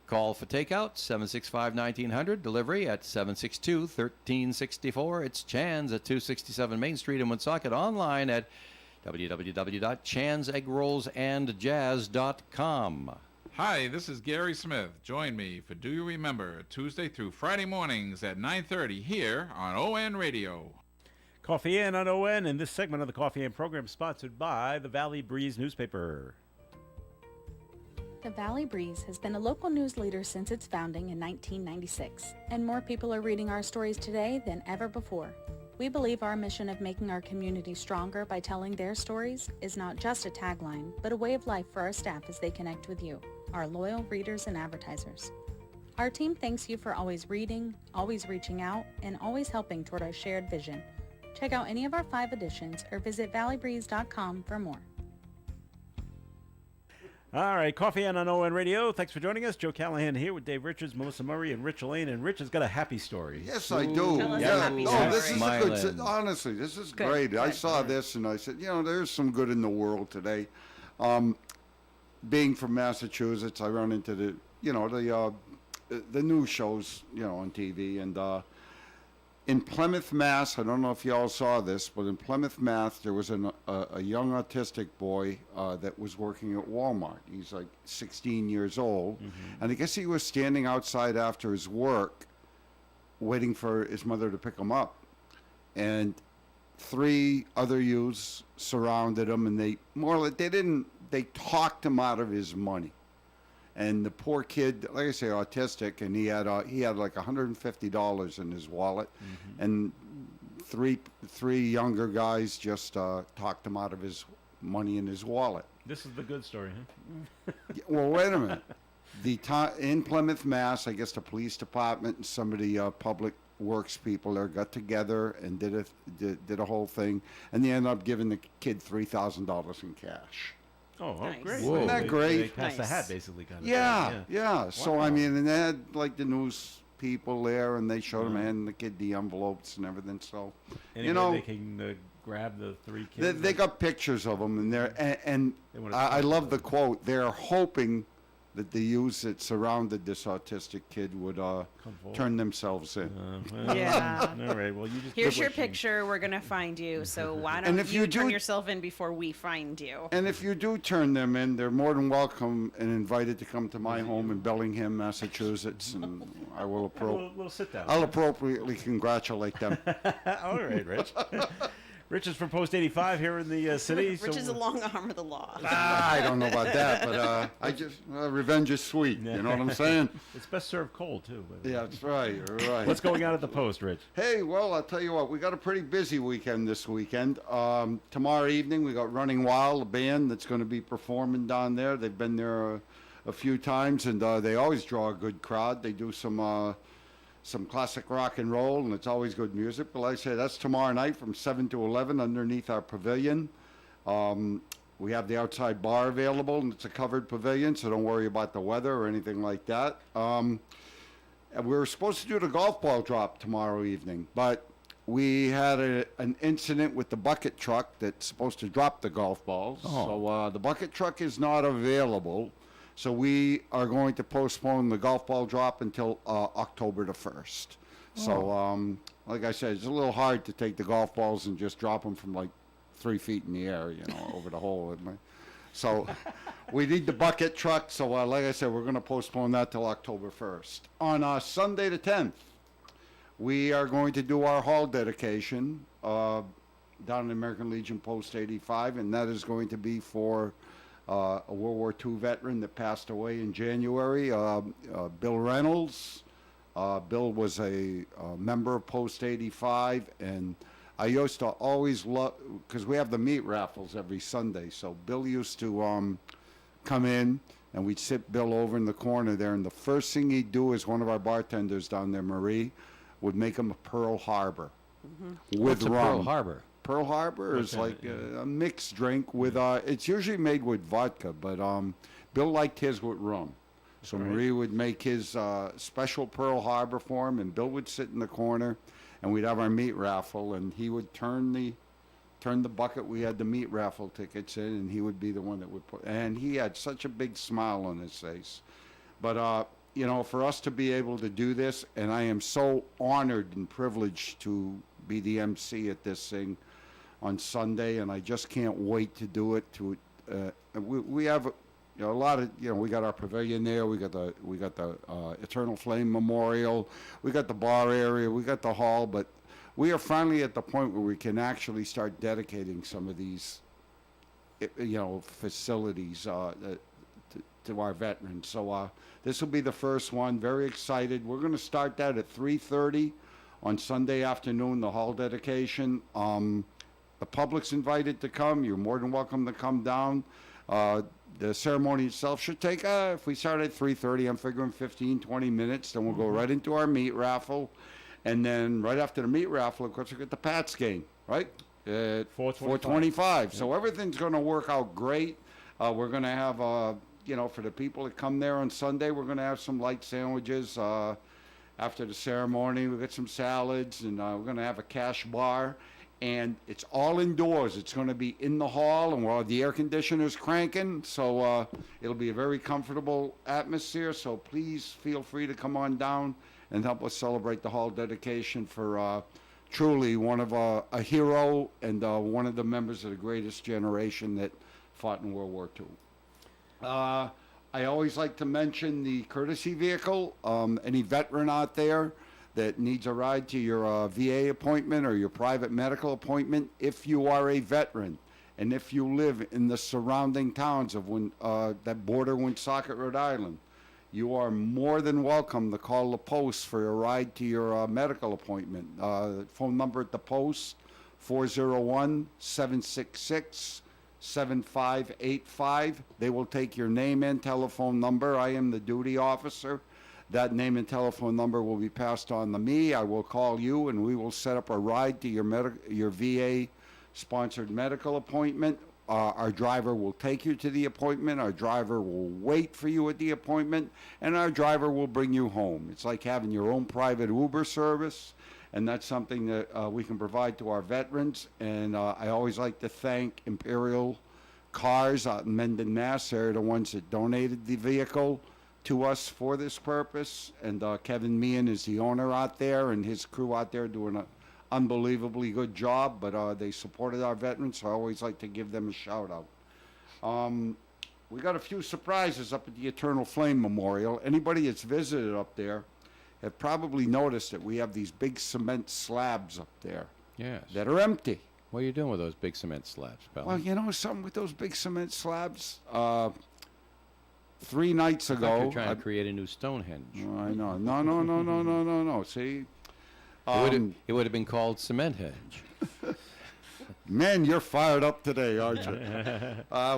Call for takeout, 765-1900. Delivery at 762-1364. It's Chan's at 267 Main Street in Woonsocket. Online at www.chanseggrollsandjazz.com. Hi, this is Gary Smith. Join me for Do You Remember, Tuesday through Friday mornings at 9:30 here on ON Radio. Coffee Inn on ON, and this segment of the Coffee Inn program is sponsored by the Valley Breeze newspaper. The Valley Breeze has been a local news leader since its founding in 1996, and more people are reading our stories today than ever before. We believe our mission of making our community stronger by telling their stories is not just a tagline, but a way of life for our staff as they connect with you, our loyal readers and advertisers. Our team thanks you for always reading, always reaching out, and always helping toward our shared vision. Check out any of our 5 editions or visit valleybreeze.com for more. All right, Coffee on ON Radio. Thanks for joining us. Joe Callahan here with Dave Richards, Melissa Murray, and Rich Lane. And Rich has got a happy story. Yes, I do. Tell us a Yeah. happy No, this is story. a good. Smiling. Honestly, this is Good, great. I good. saw this and I said, there's some good in the world today. Being from Massachusetts, I run into the news shows, on TV, and in Plymouth, Mass. I don't know if y'all saw this, but in Plymouth, Mass, there was a young autistic boy that was working at Walmart. He's like 16 years old, and I guess he was standing outside after his work, waiting for his mother to pick him up, and 3 other youths surrounded him, and they talked him out of his money. And the poor kid, like I say, autistic, and he had like $150 in his wallet, and three younger guys just talked him out of his money in his wallet. This is the good story, huh? Well, wait a minute. In Plymouth, Mass, I guess the police department and some of the public works people there got together and did a whole thing, and they ended up giving the kid $3,000 in cash. Oh, Nice. great. Whoa. Isn't that great? They passed the Nice. hat, basically, kind of Yeah, thing. yeah. So, Wow. I mean, and they had like the news people there, and they showed him handing the kid the envelopes and everything. So, Any you way know, they can grab the 3 kids? they got pictures of them, and They wanna I talk love about the it. quote. They're hoping that the youths that surrounded this autistic kid would Come forward. turn themselves in. Well, Yeah. All right. Well, you just Here's keep your wishing. picture. We're gonna find you. So why don't And if you turn do- yourself in before we find you? And if you do turn them in, they're more than welcome and invited to come to my home in Bellingham, Massachusetts, and I will Have a little sit down. I'll appropriately congratulate them. All right, Rich. Rich is from Post 85 here in the city. Rich is a long arm of the law. I don't know about that, but I just revenge is sweet. You know what I'm saying? It's best served cold, too. But Yeah, that's right. Right. What's going on at the Post, Rich? Hey, well, I'll tell you what, we got a pretty busy weekend this weekend. Tomorrow evening, we got Running Wild, a band that's going to be performing down there. They've been there a few times, and they always draw a good crowd. They do some classic rock and roll, and it's always good music. But like I say, that's tomorrow night from 7 to 11 underneath our pavilion. We have the outside bar available, and it's a covered pavilion, so don't worry about the weather or anything like that. And we were supposed to do the golf ball drop tomorrow evening, but we had an incident with the bucket truck that's supposed to drop the golf balls. So the bucket truck is not available. So we are going to postpone the golf ball drop until October the 1st. So, like I said, it's a little hard to take the golf balls and just drop them from like 3 feet in the air, over the hole. So we need the bucket truck. So, like I said, we're going to postpone that till October 1st. On Sunday the 10th, we are going to do our hall dedication down in American Legion Post 85, and that is going to be for a World War II veteran that passed away in January, Bill Reynolds. Bill was a member of Post 85, and I used to always love, because we have the meat raffles every Sunday, so Bill used to come in, and we'd sit Bill over in the corner there, and the first thing he'd do is one of our bartenders down there, Marie, would make him a Pearl Harbor with What's a rum. Pearl Harbor? Pearl Harbor is like a mixed drink with, it's usually made with vodka, but Bill liked his with rum. So Marie would make his special Pearl Harbor for him, and Bill would sit in the corner, and we'd have our meat raffle, and he would turn the bucket. We had the meat raffle tickets in, and he would be the one that would put, and he had such a big smile on his face. But, for us to be able to do this, and I am so honored and privileged to be the MC at this thing on Sunday, and I just can't wait to do it. We have a lot of, we got our pavilion there, we got the Eternal Flame Memorial, we got the bar area, we got the hall, but we are finally at the point where we can actually start dedicating some of these facilities to our veterans. So this will be the first one. Very excited. We're going to start that at 3:30 on Sunday afternoon, the hall dedication. The public's invited to come. You're more than welcome to come down. The ceremony itself should take, if we start at 3:30, I'm figuring 15, 20 minutes. Then we'll go right into our meat raffle. And then right after the meat raffle, of course, we get the Pats game, right? At 4:25. So everything's going to work out great. We're going to have, for the people that come there on Sunday, we're going to have some light sandwiches. After the ceremony, we'll get some salads, and we're going to have a cash bar. And it's all indoors. It's going to be in the hall, and we'll have the air conditioners cranking. So it'll be a very comfortable atmosphere. So please feel free to come on down and help us celebrate the hall dedication for truly one of a hero and one of the members of the greatest generation that fought in World War II. I always like to mention the courtesy vehicle. Any veteran out there that needs a ride to your VA appointment or your private medical appointment, if you are a veteran and if you live in the surrounding towns of that border Woonsocket, Rhode Island, you are more than welcome to call the post for a ride to your medical appointment. Phone number at the post, 401-766-7585. They will take your name and telephone number. I am the duty officer. That name and telephone number will be passed on to me. I will call you, and we will set up a ride to your VA-sponsored medical appointment. Our driver will take you to the appointment. Our driver will wait for you at the appointment, and our driver will bring you home. It's like having your own private Uber service, and that's something that we can provide to our veterans. And I always like to thank Imperial Cars out in Mendon, Mass. They're the ones that donated the vehicle to us for this purpose. And Kevin Meehan is the owner out there, and his crew out there doing an unbelievably good job. But they supported our veterans, so I always like to give them a shout out. We got a few surprises up at the Eternal Flame Memorial. Anybody that's visited up there have probably noticed that we have these big cement slabs up there Yes. that are empty. What are you doing with those big cement slabs, pal? Well, you know something with those big cement slabs? 3 nights I thought ago, you're trying to create a new Stonehenge. I know. No. See, It would have been called Cementhenge. man, you're fired up today, aren't you? I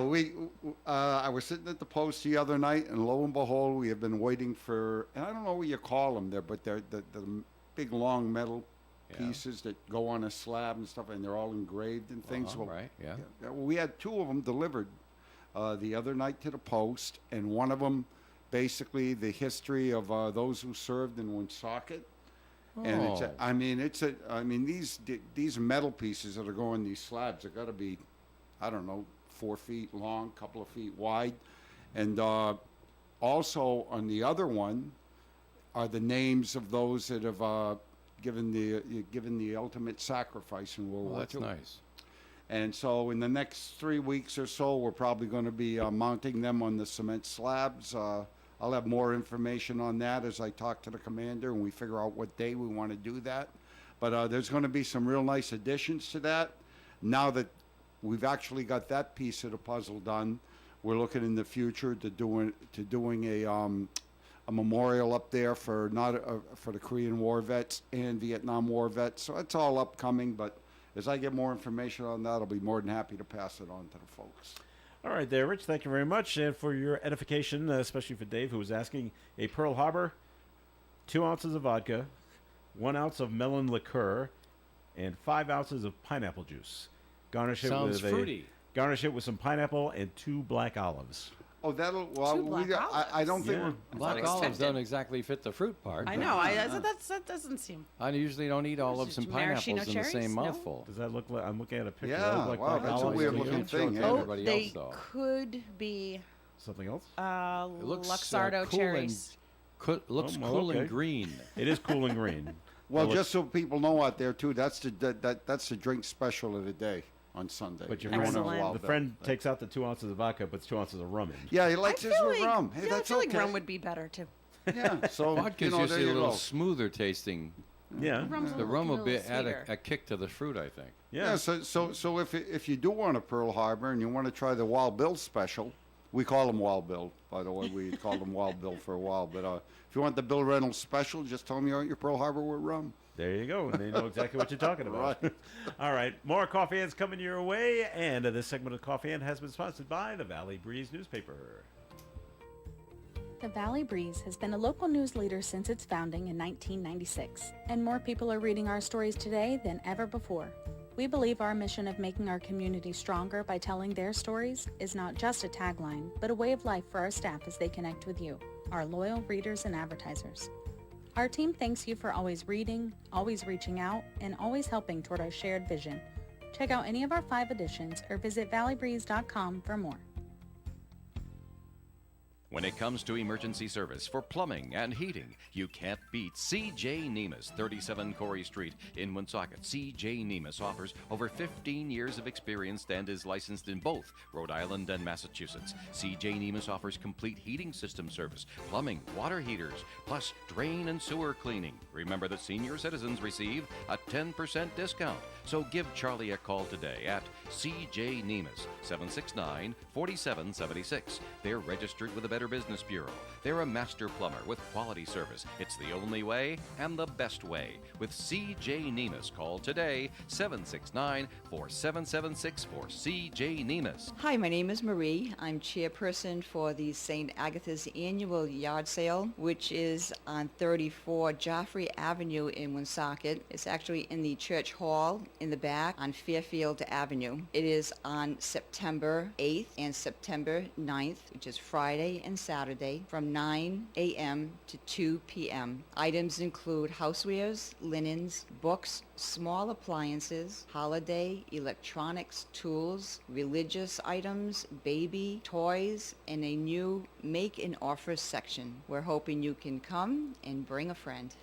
was sitting at the post the other night, and lo and behold, we have been waiting for, and I don't know what you call them there, but they're the big long metal pieces that go on a slab and stuff, and they're all engraved and things. Right, yeah. We had 2 of them delivered the other night to the post, and one of them, basically the history of those who served in Woonsocket. And these metal pieces that are going these slabs have got to be, I don't know, 4 feet long, couple of feet wide, and also on the other one are the names of those that have given the ultimate sacrifice in World War II. That's nice. And so in the next 3 weeks or so, we're probably going to be mounting them on the cement slabs. I'll have more information on that as I talk to the commander and we figure out what day we want to do that. But there's going to be some real nice additions to that. Now that we've actually got that piece of the puzzle done, we're looking in the future to doing a memorial up there for the Korean War vets and Vietnam War vets. So it's all upcoming, but as I get more information on that, I'll be more than happy to pass it on to the folks. All right there, Rich. Thank you very much. And for your edification, especially for Dave, who was asking, a Pearl Harbor, 2 ounces of vodka, 1 ounce of melon liqueur, and 5 ounces of pineapple juice. Garnish it Sounds with fruity. Garnish it with some pineapple and 2 black olives. Oh, that'll. 2 Well, black I don't think Yeah. we're. Black not olives expected. don't exactly fit the fruit part. I but know. That doesn't seem. I usually don't eat olives and Maraschino pineapples in the cherries? same No? mouthful. Does that look like? I'm looking at a picture. Yeah, Does that look like wow, black that's a olives weird to you? looking Show it thing. to Yeah. everybody They else, though. could be Something else? It looks Luxardo cool cherries. looks Oh, well, cool okay. and green. It is cool and green. Well, Well, just so people know out there too, that's the drink special of the day on Sunday. But your If you friend, wanna Excellent. allow the that. friend takes out the 2 ounces of vodka, puts 2 ounces of rum in. Yeah, he likes his with rum. Hey, I that's feel okay. like rum would be better too. Yeah, so Vodka's there usually a you little go. smoother tasting. Yeah. Rum's The rum will a be little add sweeter. a kick to the fruit, I think. Yeah, so if you do want a Pearl Harbor and you want to try the Wild Bill special, We call them Wild Bill, by the way. We called them Wild Bill for a while. But if you want the Bill Reynolds special, just tell me you're at your Pearl Harbor with rum. There you go. And they know exactly what you're talking about. Right. All right. More Coffee Ants coming your way. And this segment of Coffee Ant has been sponsored by the Valley Breeze newspaper. The Valley Breeze has been a local news leader since its founding in 1996, and more people are reading our stories today than ever before. We believe our mission of making our community stronger by telling their stories is not just a tagline, but a way of life for our staff as they connect with you, our loyal readers and advertisers. Our team thanks you for always reading, always reaching out, and always helping toward our shared vision. Check out any of our 5 editions or visit valleybreeze.com for more. When it comes to emergency service for plumbing and heating, you can't beat C.J. Nemus, 37 Corey Street in Woonsocket. C.J. Nemus offers over 15 years of experience and is licensed in both Rhode Island and Massachusetts. C.J. Nemus offers complete heating system service, plumbing, water heaters, plus drain and sewer cleaning. Remember that senior citizens receive a 10% discount. So give Charlie a call today at C.J. Nemus, 769-4776. They're registered with the Better Business Bureau. They're a master plumber with quality service. It's the only way and the best way. With C.J. Nemus, call today, 769-4776 for C.J. Nemus. Hi, my name is Marie. I'm chairperson for the St. Agatha's annual yard sale, which is on 34 Joffrey Avenue in Woonsocket. It's actually in the church hall in the back on Fairfield Avenue. It is on September 8th and September 9th, which is Friday and Saturday, from 9 a.m. to 2 p.m. Items include housewares, linens, books, small appliances, holiday, electronics, tools, religious items, baby, toys, and a new make and offer section. We're hoping you can come and bring a friend.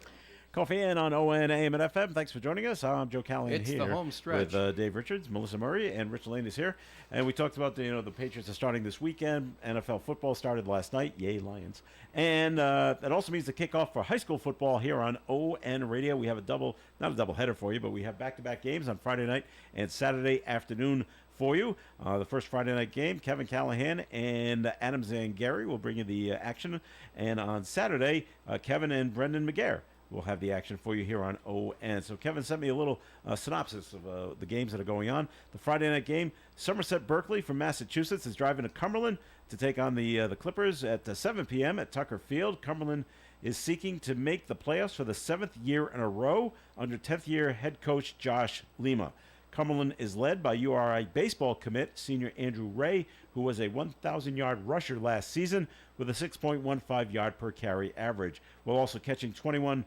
Coffee Inn on ON, AM, and FM. Thanks for joining us. I'm Joe Callahan It's here the home stretch. with Dave Richards, Melissa Murray, and Rich Lane is here. And we talked about the Patriots are starting this weekend. NFL football started last night. Yay, Lions! And that also means the kickoff for high school football here on ON Radio. We have not a double header for you, but we have back-to-back games on Friday night and Saturday afternoon for you. The first Friday night game, Kevin Callahan and Adam Zangari will bring you the action. And on Saturday, Kevin and Brendan McGarr we'll have the action for you here on ON. So Kevin sent me a little synopsis of the games that are going on. The Friday night game, Somerset Berkeley from Massachusetts is driving to Cumberland to take on the Clippers at 7 p.m. at Tucker Field. Cumberland is seeking to make the playoffs for the 7th year in a row under 10th year head coach Josh Lima. Cumberland is led by URI baseball commit senior Andrew Ray, who was a 1,000-yard rusher last season with a 6.15 yard per carry average, while also catching 21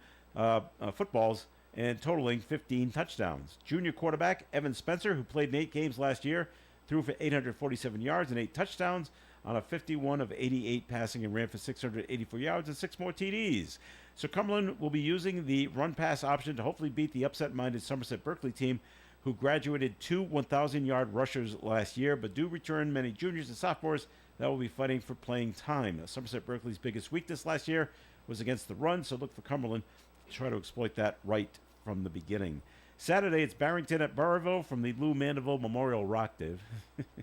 footballs and totaling 15 touchdowns. Junior quarterback Evan Spencer, who played in 8 games last year, threw for 847 yards and 8 touchdowns on a 51 of 88 passing and ran for 684 yards and 6 more TDs. So Cumberland will be using the run-pass option to hopefully beat the upset-minded Somerset Berkeley team, who graduated 2 1,000-yard rushers last year, but do return many juniors and sophomores that will be fighting for playing time. Somerset Berkeley's biggest weakness last year was against the run, so look for Cumberland to try to exploit that right from the beginning. Saturday, it's Barrington at Burrville from the Lou Mandeville Memorial Rock, Dave.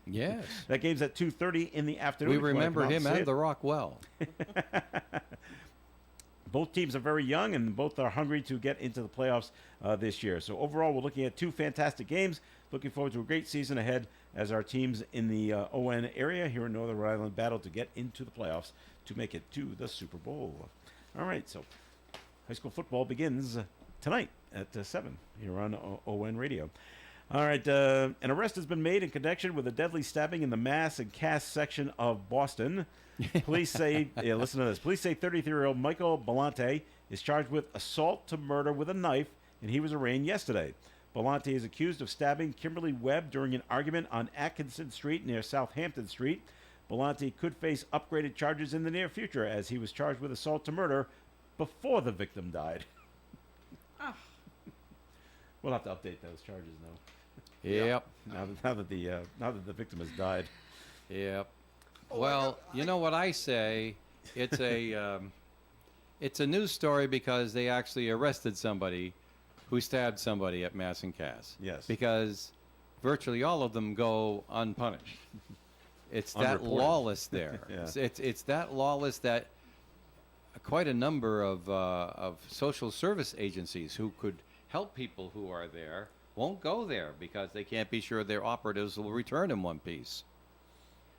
Yes. That game's at 2:30 in the afternoon. We if you wanna remember come out him see and it. the Rock well. Both teams are very young, and both are hungry to get into the playoffs this year. So overall, we're looking at 2 fantastic games. Looking forward to a great season ahead as our teams in the ON area here in Northern Rhode Island battle to get into the playoffs to make it to the Super Bowl. All right, so high school football begins tonight at 7 here on ON Radio. All right, an arrest has been made in connection with a deadly stabbing in the Mass and Cass section of Boston. Police say, listen to this. Police say 33-year-old Michael Belante is charged with assault to murder with a knife, and he was arraigned yesterday. Belante is accused of stabbing Kimberly Webb during an argument on Atkinson Street near Southampton Street. Belante could face upgraded charges in the near future, as he was charged with assault to murder before the victim died. Oh. We'll have to update those charges now. Yep. Now that the victim has died. Yep. Well, you know what I say? It's a news story because they actually arrested somebody who stabbed somebody at Mass and Cass. Yes. Because virtually all of them go unpunished. It's that Unreported. lawless there. Yeah. It's that lawless that quite a number of social service agencies who could help people who are there won't go there because they can't be sure their operatives will return in one piece.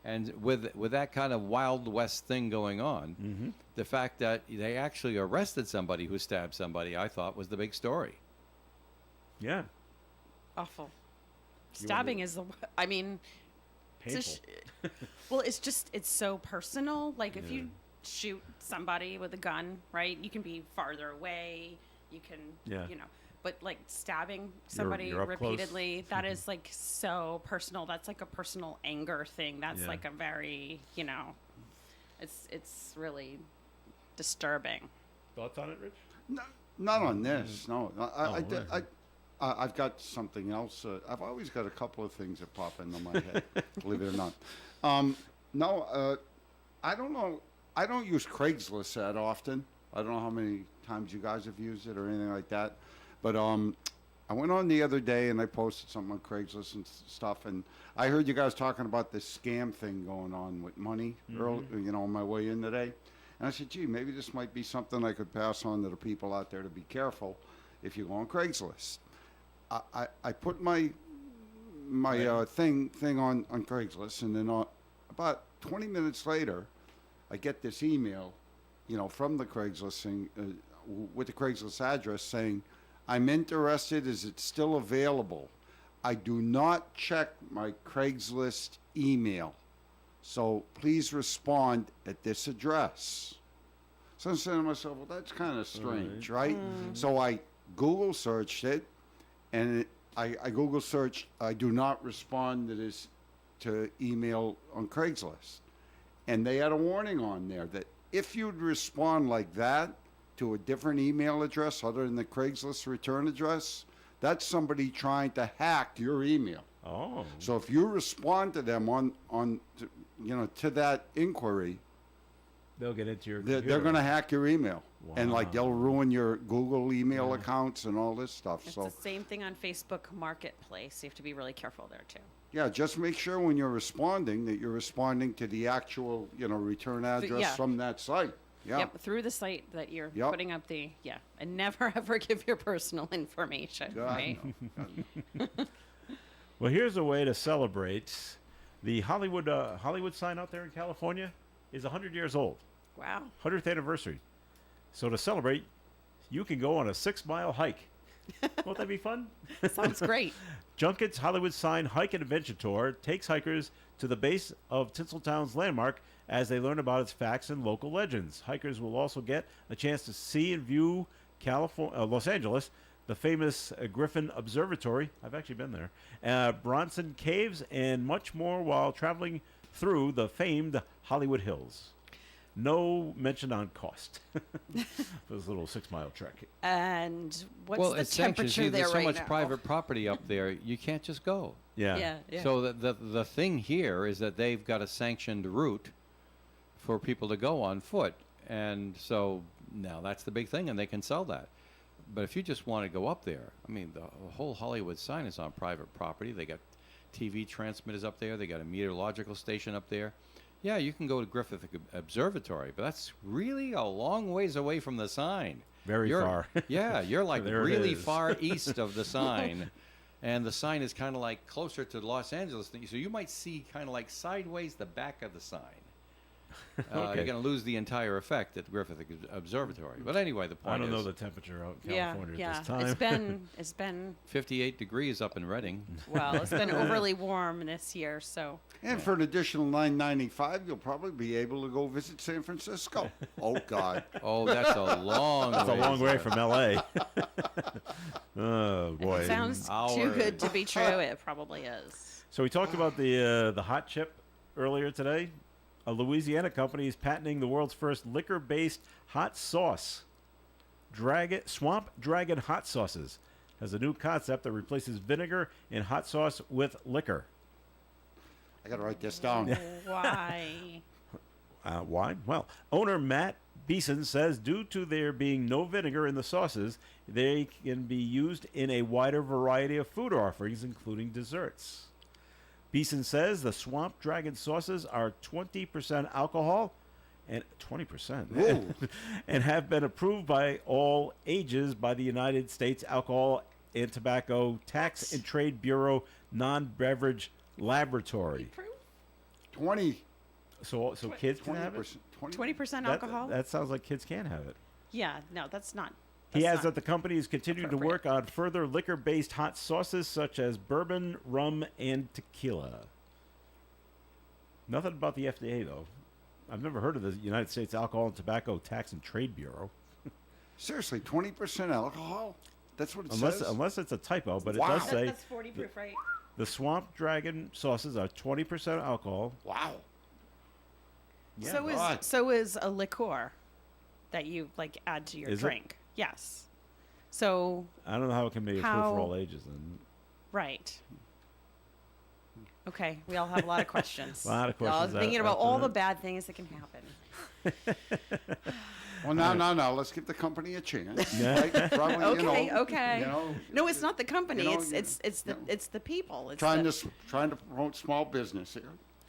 And with that kind of Wild West thing going on, the fact that they actually arrested somebody who stabbed somebody, I thought was the big story. Yeah. Awful. Stabbing is the. I mean, it's a Painful. well, it's so personal. Like if you shoot somebody with a gun, right? You can be farther away. You can, Yeah. But like stabbing somebody you're up close. repeatedly, that is like so personal. That's like a personal anger thing. That's Yeah. like a very, it's really disturbing. Thoughts on it, Rich? No, not on this. No, right. I've got something else. I've always got a couple of things that pop into my head. Believe it or not. No, I don't know. I don't use Craigslist that often. I don't know how many times you guys have used it or anything like that. But I went on the other day and I posted something on Craigslist and stuff, and I heard you guys talking about this scam thing going on with money early, on my way in today. And I said, gee, maybe this might be something I could pass on to the people out there to be careful if you go on Craigslist. I put my thing on Craigslist, and then about 20 minutes later, I get this email, from the Craigslist thing with the Craigslist address saying, I'm interested. Is it still available? I do not check my Craigslist email, so please respond at this address. So I'm saying to myself, well, that's kind of strange, right? So I Google searched it, and I Google searched, I do not respond to email on Craigslist. And they had a warning on there that if you'd respond like that to a different email address other than the Craigslist return address, that's somebody trying to hack your email. Oh. So if you respond to them to that inquiry, They'll get into your they're computer. going to hack your email. And Wow. they'll ruin your Google email accounts and all this stuff. It's So the same thing on Facebook Marketplace. You have to be really careful there too. yeah, just make sure when you're responding that you're responding to the actual, return address yeah. from that site. Yeah. Yep, through the site that you're Yep. putting up and never ever give your personal information, God, right? no. Well, here's a way to celebrate. The Hollywood sign out there in California is 100 years old. Wow. 100th anniversary. So to celebrate, you can go on a 6-mile hike. Won't that be fun? Sounds great. Junkett's Hollywood Sign Hike and Adventure Tour takes hikers to the base of Tinseltown's landmark as they learn about its facts and local legends. Hikers will also get a chance to see and view Los Angeles, the famous Griffin Observatory. I've actually been there. Bronson Caves, and much more while traveling through the famed Hollywood Hills. No mention on cost for this little 6-mile trek. And what's well, the it's sanctioned. temperature See, there there's so right much now? private property up there, you can't just go. Yeah. Yeah. So the thing here is that they've got a sanctioned route for people to go on foot, and so now that's the big thing, and they can sell that. But if you just want to go up there, I mean, the whole Hollywood sign is on private property. They got TV transmitters up there. They got a meteorological station up there. Yeah, you can go to Griffith Observatory, but that's really a long ways away from the sign. Very far. Yeah, you're like There it really is. far east of the sign. And the sign is kind of like closer to Los Angeles. So you might see kind of like sideways the back of the sign. Okay. You're going to lose the entire effect at Griffith Observatory. But anyway, the point I don't know is the temperature out in Yeah, California yeah. at this time. It's been 58 degrees up in Redding. well, it's been overly warm this year, so And for an additional $9.95, you'll probably be able to go visit San Francisco. Oh, God. Oh, that's a long That's a ways long way away. from L.A. Oh, boy. it sounds too Our- good to be true. It probably is. So we talked about the hot chip earlier today. A Louisiana company is patenting the world's first liquor-based hot sauce. Swamp Dragon Hot Sauces has a new concept that replaces vinegar in hot sauce with liquor. I got to write this down. Why? Why? Well, owner Matt Beeson says due to there being no vinegar in the sauces, they can be used in a wider variety of food offerings, including desserts. Beeson says the Swamp Dragon sauces are 20% alcohol and 20% Whoa. and have been approved by all ages by the United States Alcohol and Tobacco Tax and Trade Bureau non-beverage laboratory. 20, So kids can have it? 20%. 20% That- alcohol? That sounds like kids can have it. Yeah, no, that's not. He that's adds not that the company is continuing to appropriate. work on further liquor-based hot sauces such as bourbon, rum, and tequila. Nothing about the FDA, though. I've never heard of the United States Alcohol and Tobacco Tax and Trade Bureau. Seriously, 20% alcohol? That's what it Unless says? unless it's a typo, but Wow. it does say That's 40 proof, right? the Swamp Dragon sauces are 20% alcohol. Wow. Yeah. So is a liqueur that you like add to your Is it? drink. Yes. So I don't know how it can be approved How- for all ages. And right. Okay, we all have a lot of questions. A lot of I was questions thinking out about all there. the bad things that can happen. Well, no. Let's give the company a chance. Yeah. Right? Probably, Okay, you know, okay. You know, No, it's not the company. you know, It's the people. It's trying the, to promote small business here.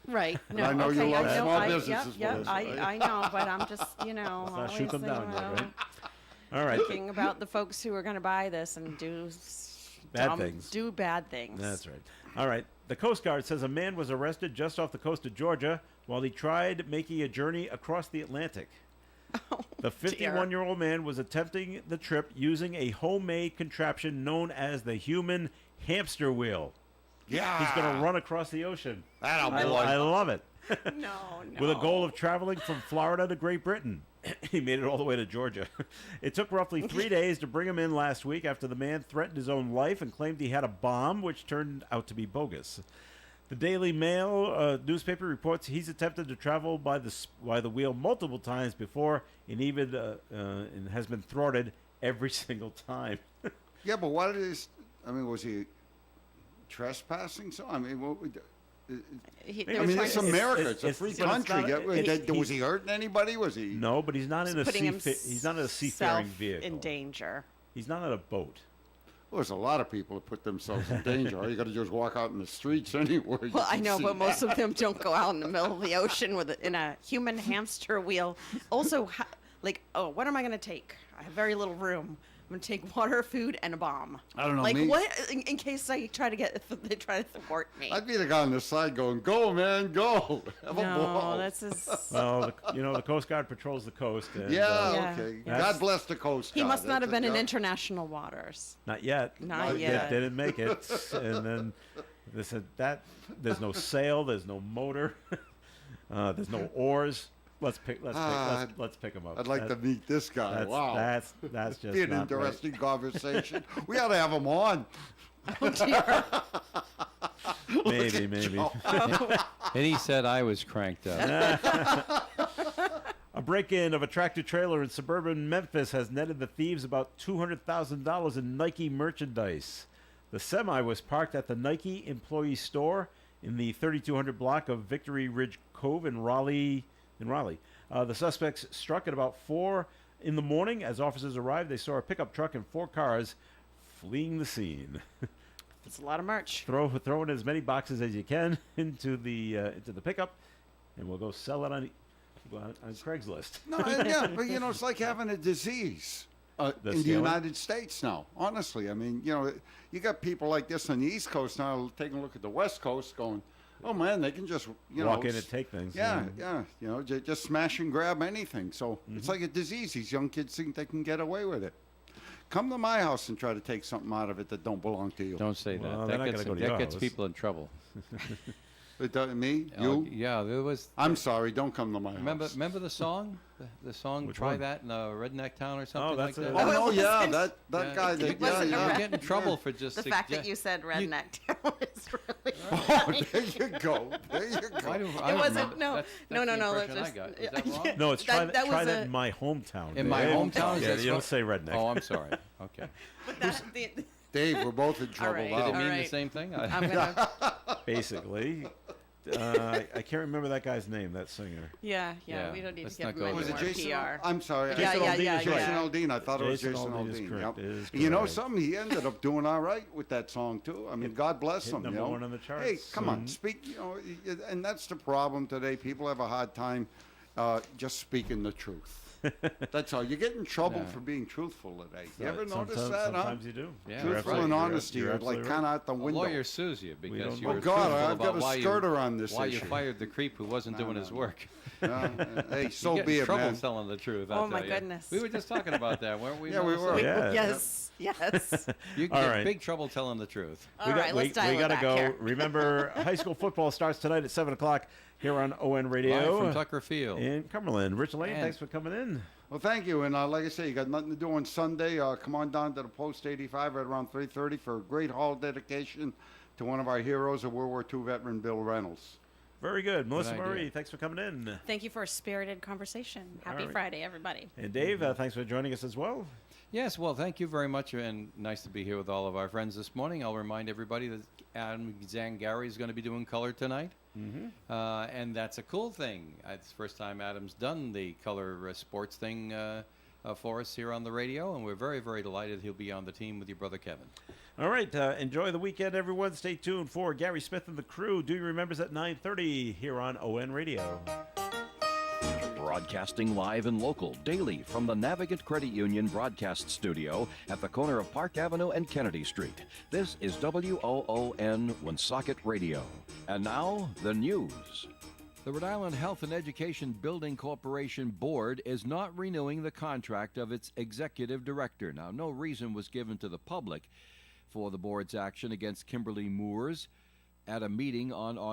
Right. No, I know you okay, love I know, small I, businesses, Yep, Melissa, right? I know, but I'm just, Let's not shoot always, them down yet, you know, right? All right. thinking about the folks who are going to buy this and do Bad things. Do bad things. That's right. All right. The Coast Guard says a man was arrested just off the coast of Georgia while he tried making a journey across the Atlantic. The 51-year-old man was attempting the trip using a homemade contraption known as the human hamster wheel. Yeah. He's going to run across the ocean. That'll I boy. love it. No. With a goal of traveling from Florida to Great Britain. He made it all the way to Georgia. It took roughly 3 days to bring him in last week after the man threatened his own life and claimed he had a bomb, which turned out to be bogus. The Daily Mail newspaper reports he's attempted to travel by the wheel multiple times before and even and has been thwarted every single time. Yeah, but what is? I mean, was he trespassing? So I mean, what would? They I were mean, trying it's to- America. it's- It's a free but it's country. not- Yeah, it's- was he hurting anybody? Was he? No, but he's not in a putting he's not in a seafaring vehicle. in danger. He's not on a boat. Well, there's a lot of people that put themselves in danger. All you got to do is walk out in the streets anywhere. you Well, I can know, see but most of them don't go out in the middle of the ocean in a human hamster wheel. Also, what am I going to take? I have very little room. I'm going to take water, food, and a bomb. I don't know, Like me- what? In case they try to thwart me. I'd be the guy on the side going, "Go, man, go! Have a ball." No, that's his. Well, the Coast Guard patrols the coast. And, yeah, Yeah. okay. That's- God bless the Coast Guard. He must not That's have been it, in yeah. international waters. Not yet. Not They yet. didn't make it. And then they said that there's no sail, there's no motor, there's no oars. Let's pick them up. I'd like to meet this guy. That's, Wow. That's just Be an not right. interesting conversation. We ought to have him on. Maybe. And he said I was cranked up. A break-in of a tractor-trailer in suburban Memphis has netted the thieves about $200,000 in Nike merchandise. The semi was parked at the Nike employee store in the 3200 block of Victory Ridge Cove in Raleigh. The suspects struck at about 4 in the morning. As officers arrived, they saw a pickup truck and 4 cars fleeing the scene. It's a lot of merch. Throw in as many boxes as you can into the pickup, and we'll go sell it on Craigslist. No, yeah, but it's like having a disease in the scaling? United States now. Honestly, I mean, you got people like this on the East Coast now taking a look at the West Coast, going, "Oh man, they can just Walk in and take things. Yeah, just smash and grab anything." So it's like a disease. These young kids think they can get away with it. Come to my house and try to take something out of it that don't belong to you. Don't say that. Well, they're not gonna go to your That gets house. people in trouble. It doesn't me, you. Yeah, there was. I'm sorry. Don't come to my Remember house. the song? The song Which "Try one? That" in a redneck town or something that's like it. that. Oh no, it yeah, wasn't- that Yeah, guy. it That, wasn't yeah, You yeah. get in trouble for just The fact that sugge- you said redneck town is really Oh, there you go. There you I go. don't- I It don't wasn't. remember. No, That's no. the That's impression I just. got. Is that wrong? No, it's try that was in my hometown. In my Dave. hometown? Is Yeah, that you don't so- say redneck. Oh, I'm sorry. Okay. But that, Dave, we're both in trouble right. Did it now. mean right. the same thing? I'm gonna. Basically. I can't remember that guy's name, that singer. Yeah, Yeah, we don't need let's to give not go him Was any it more Jason? PR. I'm sorry. Yeah, Jason yeah, Aldean yeah, is Jason right. Aldean. I thought it was Jason Jason Aldean is Aldean. correct. Yep. It is You know correct. something? He ended up doing all right with that song too. I mean, God bless hit him. number you know? one on the charts. Hey, come on, speak. You know, and that's the problem today. People have a hard time just speaking the truth. That's all. You get in trouble Yeah. for being truthful today. You Right. ever notice Sometimes, that, huh? sometimes you do. Yeah. You're Truthful absolutely- and you're- honesty you're are like absolutely kind of right. out the A window. lawyer sues you because don't- you Oh, were God, truthful I've got about a why skirter on this why you issue. fired the creep who wasn't doing his work. Hey, so you get be in it, trouble man. telling the truth. Oh, I'll my tell ya. goodness. We were just talking about that, weren't we? Yeah, we Melissa? were. Yeah. Yes, yes. You can All get right. big trouble telling the truth. All right, let's dial we it gotta back go. here. Remember, high school football starts tonight at 7 o'clock here on ON Radio. Live from Tucker Field. in Cumberland. Richard Lane, And- thanks for coming in. Well, thank you. And like I say, you got nothing to do on Sunday. Come on down to the Post 85 right around 3:30 for a great hall dedication to one of our heroes, a World War II veteran, Bill Reynolds. Very good. Melissa idea. Murray, thanks for coming in. Thank you for a spirited conversation. Happy right. Friday, everybody. And Dave, thanks for joining us as well. Yes, well, thank you very much, and nice to be here with all of our friends this morning. I'll remind everybody that Adam Zangari is going to be doing color tonight, and that's a cool thing. It's the first time Adam's done the color sports thing for us here on the radio, and we're very, very delighted he'll be on the team with your brother Kevin. All right, enjoy the weekend, everyone. Stay tuned for Gary Smith and the crew. Do you remembers at 9:30 here on ON Radio. Broadcasting live and local daily from the Navigant Credit Union broadcast studio at the corner of Park Avenue and Kennedy Street. This is WOON Woonsocket Radio. And now, the news. The Rhode Island Health and Education Building Corporation Board is not renewing the contract of its executive director. Now, no reason was given to the public for the board's action against Kimberly Moores at a meeting on August